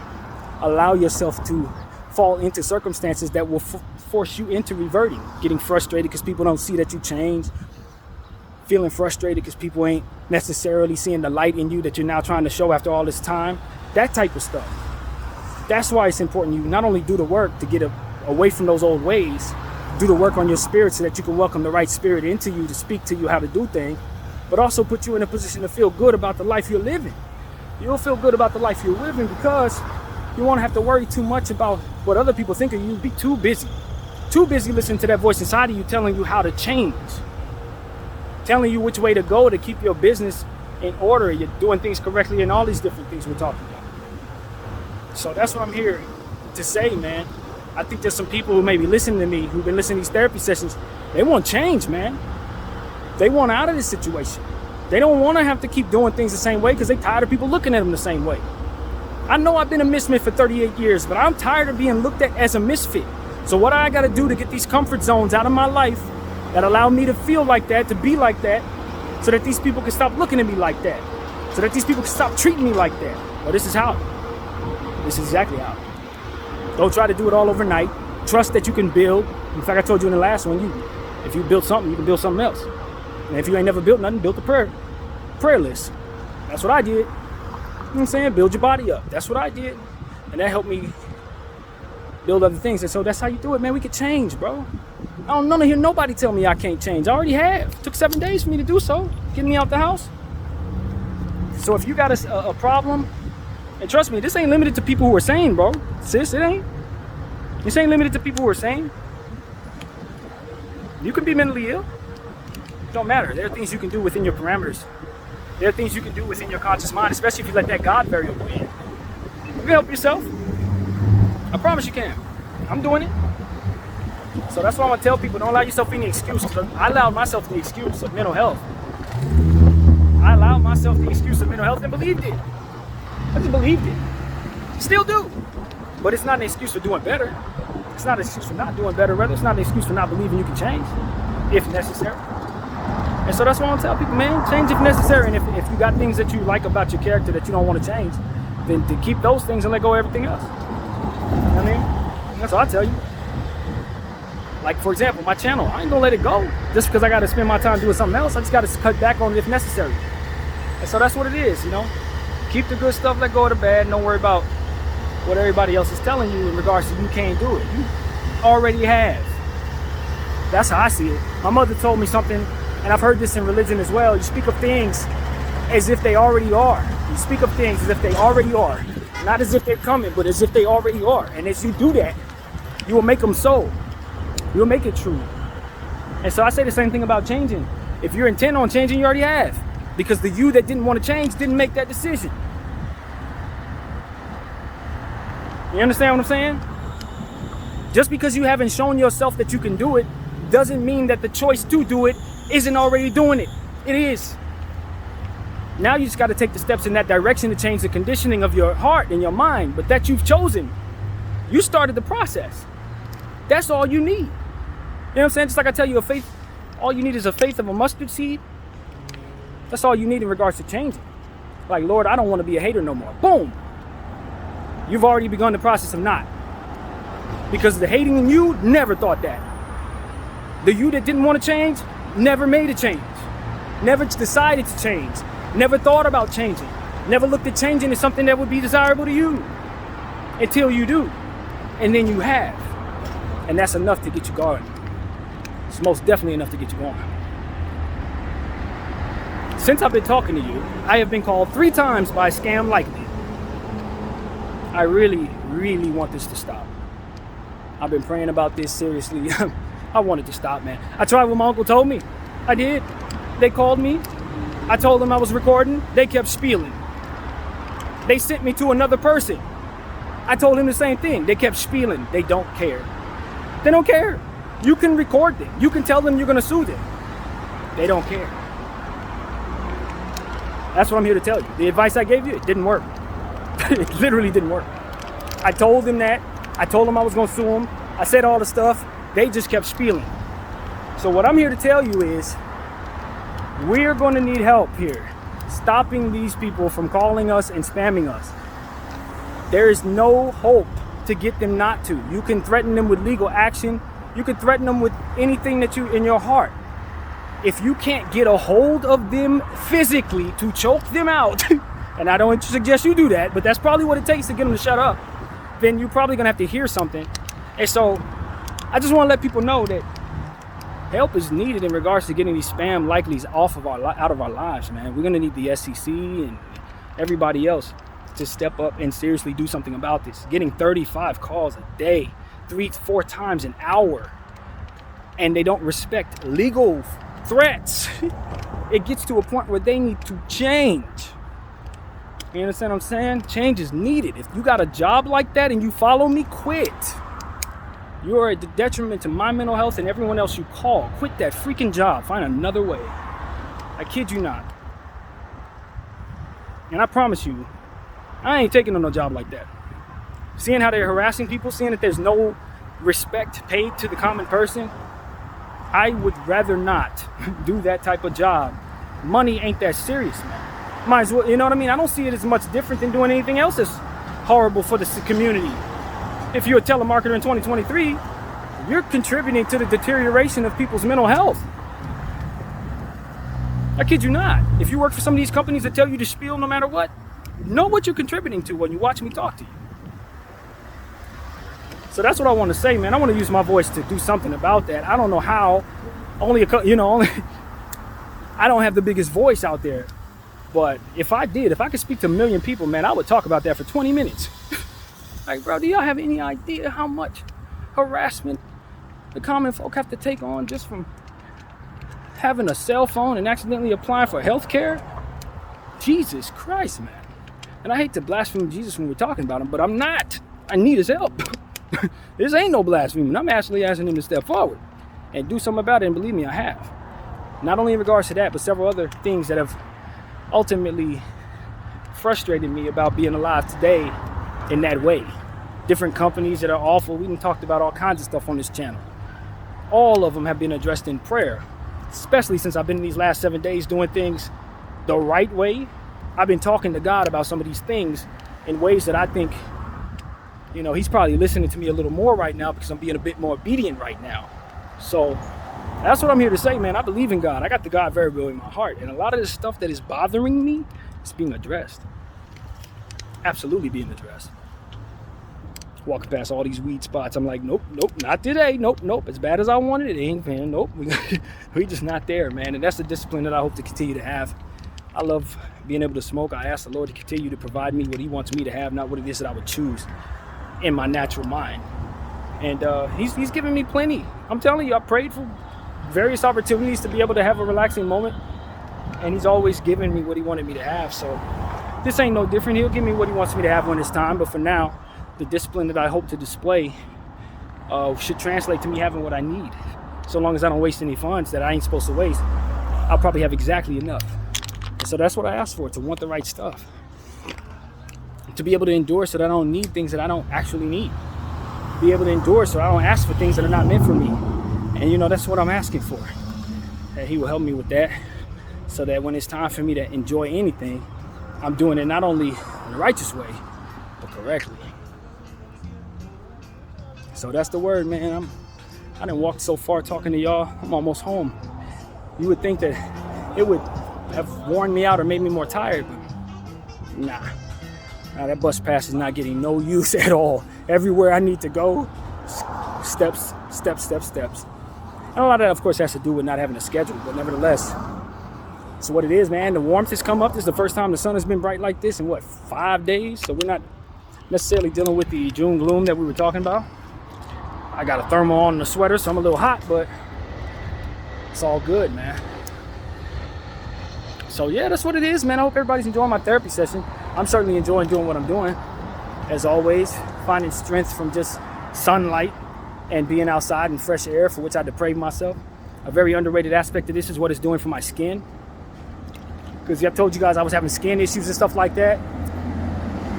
allow yourself to fall into circumstances that will force you into reverting, getting frustrated because people don't see that you changed, feeling frustrated because people ain't necessarily seeing the light in you that you're now trying to show after all this time, that type of stuff. That's why it's important you not only do the work to get away from those old ways, do the work on your spirit so that you can welcome the right spirit into you to speak to you how to do things, but also put you in a position to feel good about the life you're living. You'll feel good about the life you're living because you won't have to worry too much about what other people think of you. You'll be too busy listening to that voice inside of you telling you how to change, telling you which way to go to keep your business in order, you're doing things correctly, and all these different things we're talking about. So that's what I'm here to say, man. I think there's some people who may be listening to me, who've been listening to these therapy sessions. They want change, man. They want out of this situation. They don't want to have to keep doing things the same way because they're tired of people looking at them the same way. I know I've been a misfit for 38 years, but I'm tired of being looked at as a misfit. So what I got to do to get these comfort zones out of my life that allow me to feel like that, to be like that, so that these people can stop looking at me like that, so that these people can stop treating me like that. Well, this is how. This is exactly how. Don't try to do it all overnight. Trust that you can build. In fact, I told you in the last one, if you build something, you can build something else. And if you ain't never built nothing, build a prayer list. That's what I did. You know what I'm saying? Build your body up. That's what I did. And that helped me build other things. And so that's how you do it, man. We could change, bro. I don't none of hear nobody tell me I can't change. I already have. It took 7 days for me to do so. Getting me out the house. So if you got a problem, and trust me, this ain't limited to people who are sane, bro. Sis, it ain't. This ain't limited to people who are sane. You can be mentally ill. It don't matter. There are things you can do within your parameters. There are things you can do within your conscious mind, especially if you let that God variable in. You can help yourself. I promise you can. I'm doing it. So that's why I'm going to tell people, don't allow yourself any excuses. I allowed myself the excuse of mental health. I allowed myself the excuse of mental health and believed it. I just believed it. Still do. But it's not an excuse for doing better. It's not an excuse for not doing better. Rather, it's not an excuse for not believing you can change, if necessary. And so that's why I tell people, man, change if necessary. And if you got things that you like about your character that you don't want to change, then to keep those things and let go of everything else. You know what I mean? That's what I tell you. Like, for example, my channel, I ain't gonna let it go just because I gotta spend my time doing something else. I just gotta cut back on it if necessary. And so that's what it is, you know? Keep the good stuff, let go of the bad, and don't worry about what everybody else is telling you in regards to you can't do it. You already have. That's how I see it. My mother told me something, and I've heard this in religion as well. You speak of things as if they already are. You speak of things as if they already are. Not as if they're coming, but as if they already are. And as you do that, you will make them so. You'll make it true. And so I say the same thing about changing. If you're intent on changing, you already have. Because the you that didn't want to change didn't make that decision. You understand what I'm saying? Just because you haven't shown yourself that you can do it doesn't mean that the choice to do it isn't already doing it. It is. Now you just got to take the steps in that direction to change the conditioning of your heart and your mind, but that you've chosen. You started the process. That's all you need. You know what I'm saying? Just like I tell you, all you need is a faith of a mustard seed. That's all you need in regards to changing. Like, Lord, I don't want to be a hater no more. Boom. You've already begun the process of not. Because the hating in you never thought that. The you that didn't want to change never made a change. Never decided to change. Never thought about changing. Never looked at changing as something that would be desirable to you. Until you do. And then you have. And that's enough to get you going. It's most definitely enough to get you going. Since I've been talking to you, I have been called 3 times by Scam Likely. I really, really want this to stop. I've been praying about this seriously. I want it to stop, man. I tried what my uncle told me. I did. They called me. I told them I was recording. They kept spieling. They sent me to another person. I told him the same thing. They kept spieling. They don't care. They don't care. You can record them. You can tell them you're going to sue them. They don't care. That's what I'm here to tell you. The advice I gave you, it didn't work. It literally didn't work. I told them that. I told them I was going to sue them. I said all the stuff. They just kept spieling. So what I'm here to tell you is we're going to need help here, stopping these people from calling us and spamming us. There is no hope to get them not to. You can threaten them with legal action. You can threaten them with anything that you in your heart. If you can't get a hold of them physically to choke them out, and I don't suggest you do that, but that's probably what it takes to get them to shut up, then you're probably gonna have to hear something. And so I just want to let people know that help is needed in regards to getting these spam likelies out of our lives, man. We're gonna need the SEC and everybody else to step up and seriously do something about this. Getting 35 calls a day, 3-4 times an hour, and they don't respect legal threats. It gets to a point where they need to change. You understand what I'm saying? Change is needed. If you got a job like that and you follow me, quit. You are a detriment to my mental health and everyone else you call. Quit that freaking job. Find another way. I kid you not. And I promise you, I ain't taking on no job like that. Seeing how they're harassing people, seeing that there's no respect paid to the common person, I would rather not do that type of job. Money ain't that serious, man. Might as well, you know what I mean? I don't see it as much different than doing anything else that's horrible for the community. If you're a telemarketer in 2023, you're contributing to the deterioration of people's mental health. I kid you not. If you work for some of these companies that tell you to spiel no matter what, know what you're contributing to when you watch me talk to you. So that's what I want to say, man. I want to use my voice to do something about that. I don't know how. I don't have the biggest voice out there. But if I could speak to 1 million people, man, I would talk about that for 20 minutes. Like, bro, do y'all have any idea how much harassment the common folk have to take on just from having a cell phone and accidentally applying for health care? Jesus Christ, man. And I hate to blaspheme Jesus when we're talking about him, but I'm not. I need his help. This ain't no blasphemy. I'm actually asking him to step forward and do something about it, and believe me, I have. Not only in regards to that, but several other things that have ultimately frustrated me about being alive today in that way. Different companies that are awful. We done talked about all kinds of stuff on this channel. All of them have been addressed in prayer, especially since I've been in these last 7 days doing things the right way. I've been talking to God about some of these things in ways that I think, he's probably listening to me a little more right now because I'm being a bit more obedient right now. So that's what I'm here to say, man. I believe in God. I got the God variable in my heart. And a lot of this stuff that is bothering me is being addressed. Absolutely being addressed. Walking past all these weed spots, I'm like, nope, not today. Nope. As bad as I wanted, it ain't, man. Nope. We just not there, man. And that's the discipline that I hope to continue to have. I love being able to smoke. I ask the Lord to continue to provide me what he wants me to have, not what it is that I would choose in my natural mind. And he's giving me plenty. I'm telling you, I prayed for various opportunities to be able to have a relaxing moment, and he's always given me what he wanted me to have. So this ain't no different. He'll give me what he wants me to have when it's time. But for now, the discipline that I hope to display should translate to me having what I need. So long as I don't waste any funds that I ain't supposed to waste, I'll probably have exactly enough. And so that's what I asked for, to want the right stuff, to be able to endure so that I don't need things that I don't actually need, be able to endure so I don't ask for things that are not meant for me. And that's what I'm asking for. And he will help me with that, so that when it's time for me to enjoy anything, I'm doing it not only in the righteous way, but correctly. So that's the word, man. I done walked so far talking to y'all. I'm almost home. You would think that it would have worn me out or made me more tired, but nah. That bus pass is not getting no use at all. Everywhere I need to go, steps. And a lot of that, of course, has to do with not having a schedule, but nevertheless, it's what it is, man. The warmth has come up. This is the first time the sun has been bright like this in 5 days? So we're not necessarily dealing with the June gloom that we were talking about. I got a thermal on and a sweater, so I'm a little hot, but it's all good, man. So yeah, that's what it is, man. I hope everybody's enjoying my therapy session. I'm certainly enjoying doing what I'm doing. As always, finding strength from just sunlight and being outside in fresh air, for which I deprave myself. A very underrated aspect of this is what it's doing for my skin. because I've told you guys I was having skin issues and stuff like that.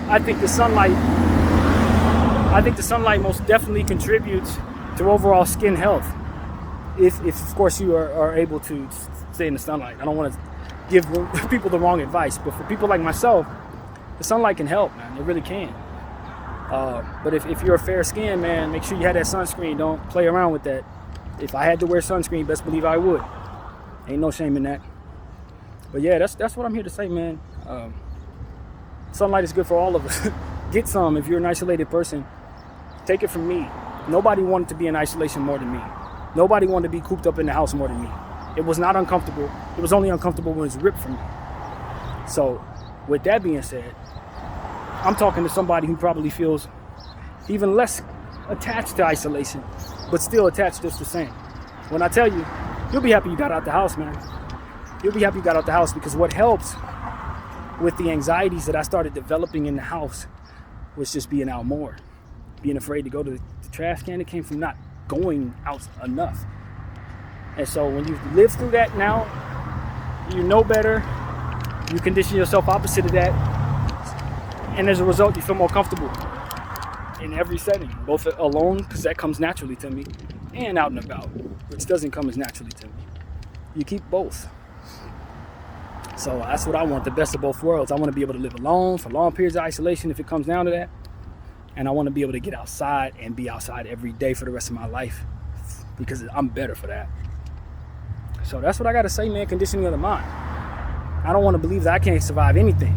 I think the sunlight most definitely contributes to overall skin health. If of course you are able to stay in the sunlight. I don't want to give people the wrong advice, but for people like myself, the sunlight can help, man. It really can. But if you're a fair skin, man, make sure you have that sunscreen. Don't play around with that. If I had to wear sunscreen, best believe I would. Ain't no shame in that. But yeah, that's what I'm here to say, man. Sunlight is good for all of us. Get some if you're an isolated person. Take it from me. Nobody wanted to be in isolation more than me. Nobody wanted to be cooped up in the house more than me. It was not uncomfortable. It was only uncomfortable when it was ripped from me. So, with that being said, I'm talking to somebody who probably feels even less attached to isolation, but still attached just the same. When I tell you, you'll be happy you got out the house, man. You'll be happy you got out the house, because what helps with the anxieties that I started developing in the house was just being out more. Being afraid to go to the trash can. It came from not going out enough. And so when you live through that now, you know better. You condition yourself opposite of that. And as a result, you feel more comfortable in every setting, both alone, because that comes naturally to me, and out and about, which doesn't come as naturally to me. You keep both. So that's what I want, the best of both worlds. I want to be able to live alone for long periods of isolation if it comes down to that. And I want to be able to get outside and be outside every day for the rest of my life, because I'm better for that. So that's what I got to say, man, conditioning of the mind. I don't want to believe that I can't survive anything.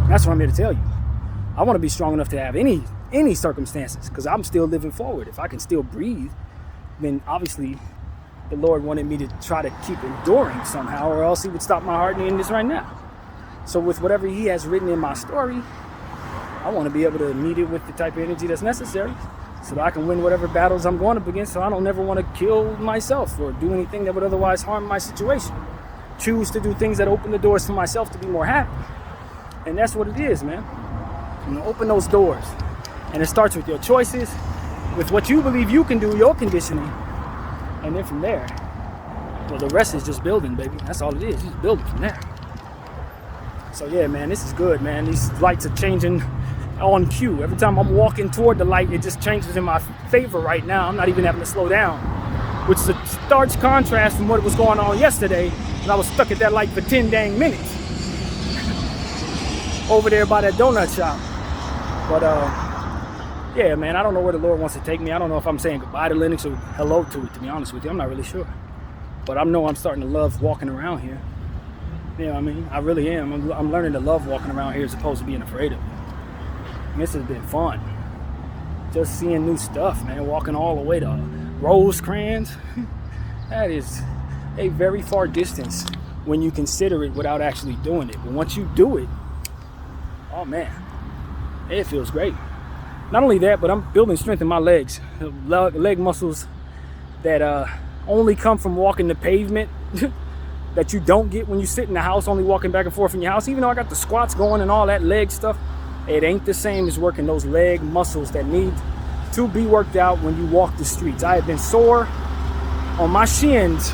That's what I'm here to tell you. I want to be strong enough to have any circumstances, because I'm still living forward. If I can still breathe, then obviously the Lord wanted me to try to keep enduring somehow, or else he would stop my heart in this right now. So with whatever he has written in my story, I want to be able to meet it with the type of energy that's necessary so that I can win whatever battles I'm going up against, so I don't ever want to kill myself or do anything that would otherwise harm my situation. Choose to do things that open the doors for myself to be more happy. And that's what it is, man. You know, open those doors. And it starts with your choices, with what you believe you can do, your conditioning. And then from there, well, the rest is just building, baby. That's all it is. Just build it from there. So yeah, man, this is good, man. These lights are changing on cue. Every time I'm walking toward the light, it just changes in my favor right now. I'm not even having to slow down, which is a stark contrast from what was going on yesterday when I was stuck at that light for 10 dang minutes over there by that donut shop. But yeah, man, I don't know where the Lord wants to take me. I don't know if I'm saying goodbye to Linux or hello to it, to be honest with you. I'm not really sure. But I know I'm starting to love walking around here. You know what I mean? I really am. I'm learning to love walking around here as opposed to being afraid of it. And this has been fun. Just seeing new stuff, man. Walking all the way to Rosecrans. That is a very far distance when you consider it without actually doing it. But once you do it, oh man, it feels great. Not only that, but I'm building strength in my legs. Leg muscles that only come from walking the pavement that you don't get when you sit in the house, only walking back and forth in your house. Even though I got the squats going and all that leg stuff, it ain't the same as working those leg muscles that need to be worked out when you walk the streets. I have been sore on my shins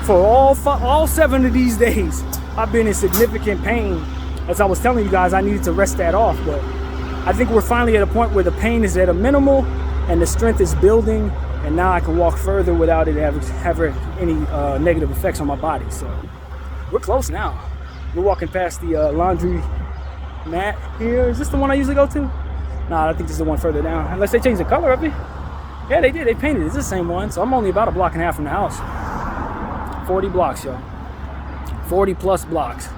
for all 7 of these days. I've been in significant pain. As I was telling you guys, I needed to rest that off, but I think we're finally at a point where the pain is at a minimal and the strength is building, and now I can walk further without it having any negative effects on my body. So we're close now. We're walking past the laundry mat here. Is this the one I usually go to? Nah, I think this is the one further down. Unless they changed the color of it. Yeah, they did. They painted it. It's the same one. So I'm only about a block and a half from the house. 40 blocks, y'all. 40 plus blocks.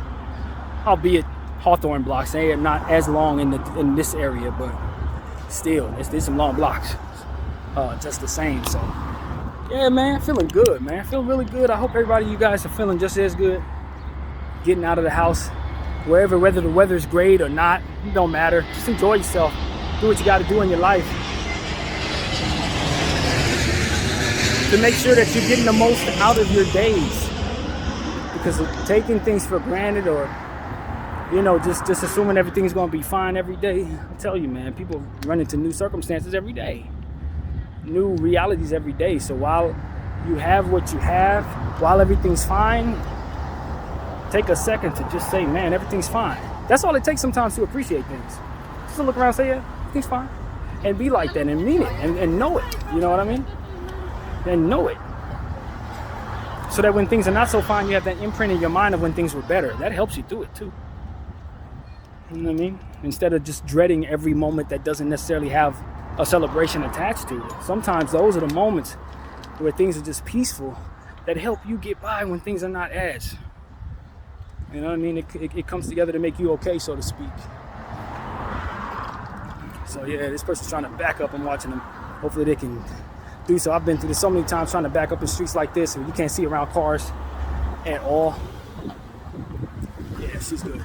Albeit Hawthorne blocks. They are not as long in this area, but still, there's some long blocks. Just the same. So yeah, man, feeling good, man. I feel really good. I hope everybody, you guys, are feeling just as good. Getting out of the house, wherever, whether the weather's great or not, it don't matter. Just enjoy yourself. Do what you got to do in your life to make sure that you're getting the most out of your days. Because taking things for granted, or just assuming everything's going to be fine every day, I tell you, man, people run into new circumstances every day, new realities every day. So while you have what you have, while everything's fine, take a second to just say, man, everything's fine. That's all it takes sometimes to appreciate things. Just to look around and say, yeah, everything's fine. And be like that and mean it and know it. You know what I mean? And know it. So that when things are not so fine, you have that imprint in your mind of when things were better. That helps you through it too. You know what I mean? Instead of just dreading every moment that doesn't necessarily have a celebration attached to it. Sometimes those are the moments where things are just peaceful that help you get by when things are not as. You know what I mean? It comes together to make you okay, so to speak. So yeah, this person's trying to back up. I'm watching them. Hopefully they can do so. I've been through this so many times trying to back up in streets like this where you can't see around cars at all. Yeah, she's good.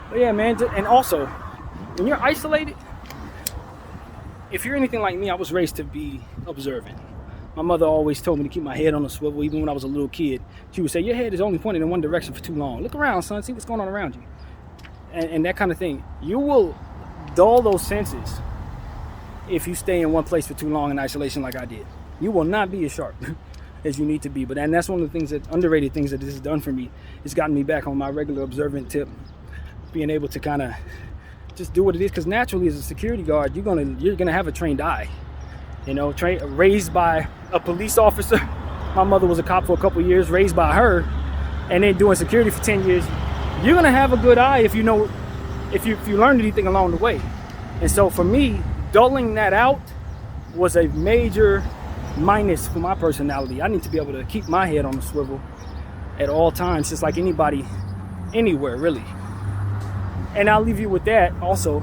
But yeah, man, and also, when you're isolated, if you're anything like me, I was raised to be observant. My mother always told me to keep my head on a swivel, even when I was a little kid. She would say, your head is only pointed in one direction for too long. Look around, son, see what's going on around you. And that kind of thing. You will dull those senses if you stay in one place for too long in isolation like I did. You will not be as sharp as you need to be. But and that's one of the things that underrated things that this has done for me. It's gotten me back on my regular observant tip, being able to kind of just do what it is. Because naturally, as a security guard, you're gonna have a trained eye. You know, raised by a police officer. My mother was a cop for a couple years, raised by her, and then doing security for 10 years. You're gonna have a good eye if you know, if you learned anything along the way. And so for me, dulling that out was a major minus for my personality. I need to be able to keep my head on the swivel at all times, just like anybody, anywhere really. And I'll leave you with that also.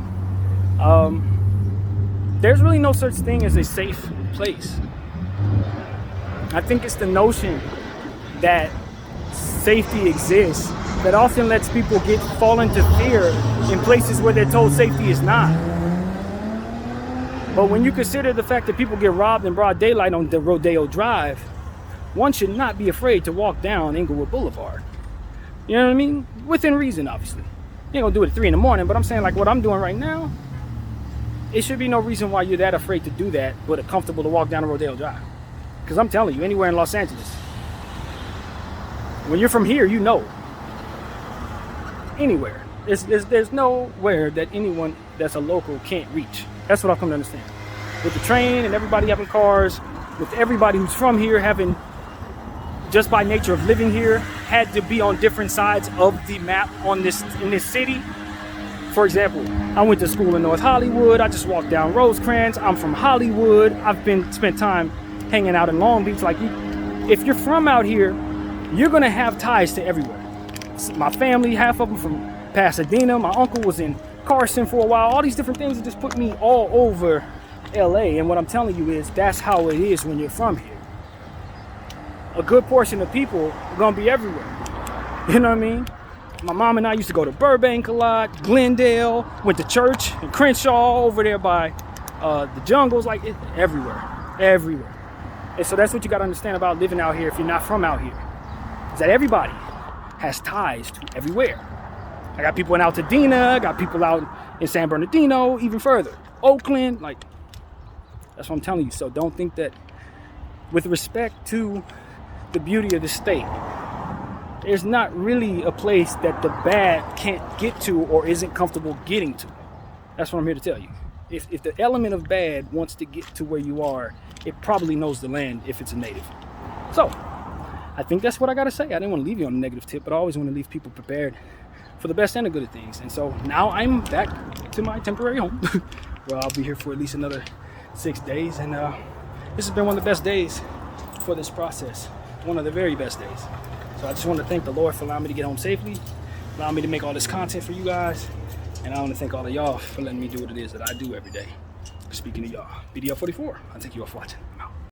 There's really no such thing as a safe place. I think it's the notion that safety exists that often lets people fall into fear in places where they're told safety is not. But when you consider the fact that people get robbed in broad daylight on the Rodeo Drive, one should not be afraid to walk down Inglewood Boulevard. You know what I mean? Within reason, obviously. You ain't gonna do it at 3 a.m, but I'm saying like what I'm doing right now, it should be no reason why you're that afraid to do that, but are comfortable to walk down the Rodeo Drive. Because I'm telling you, anywhere in Los Angeles, when you're from here, you know. Anywhere. There's nowhere that anyone that's a local can't reach. That's what I've come to understand. With the train and everybody having cars, with everybody who's from here having, just by nature of living here, had to be on different sides of the map in this city. For example, I went to school in North Hollywood. I just walked down Rosecrans. I'm from Hollywood. I've spent time hanging out in Long Beach. Like, if you're from out here, you're gonna have ties to everywhere. My family, half of them from Pasadena. My uncle was in Carson for a while. All these different things that just put me all over LA. And what I'm telling you is that's how it is when you're from here. A good portion of people are gonna be everywhere. You know what I mean? My mom and I used to go to Burbank a lot, Glendale, went to church in Crenshaw over there by the jungles, like everywhere. And so that's what you got to understand about living out here if you're not from out here, is that everybody has ties to everywhere. I got people in Altadena, got people out in San Bernardino, even further, Oakland, like, that's what I'm telling you. So don't think that, with respect to the beauty of the state, there's not really a place that the bad can't get to or isn't comfortable getting to. That's what I'm here to tell you. If the element of bad wants to get to where you are, it probably knows the land if it's a native. So, I think that's what I gotta say. I didn't want to leave you on a negative tip, but I always want to leave people prepared for the best and the good of things. And so now I'm back to my temporary home, where I'll be here for at least another 6 days. And this has been one of the best days for this process. One of the very best days. So I just want to thank the Lord for allowing me to get home safely, allowing me to make all this content for you guys, and I want to thank all of y'all for letting me do what it is that I do every day. Speaking of y'all, BDF 44, I'll take you off watching.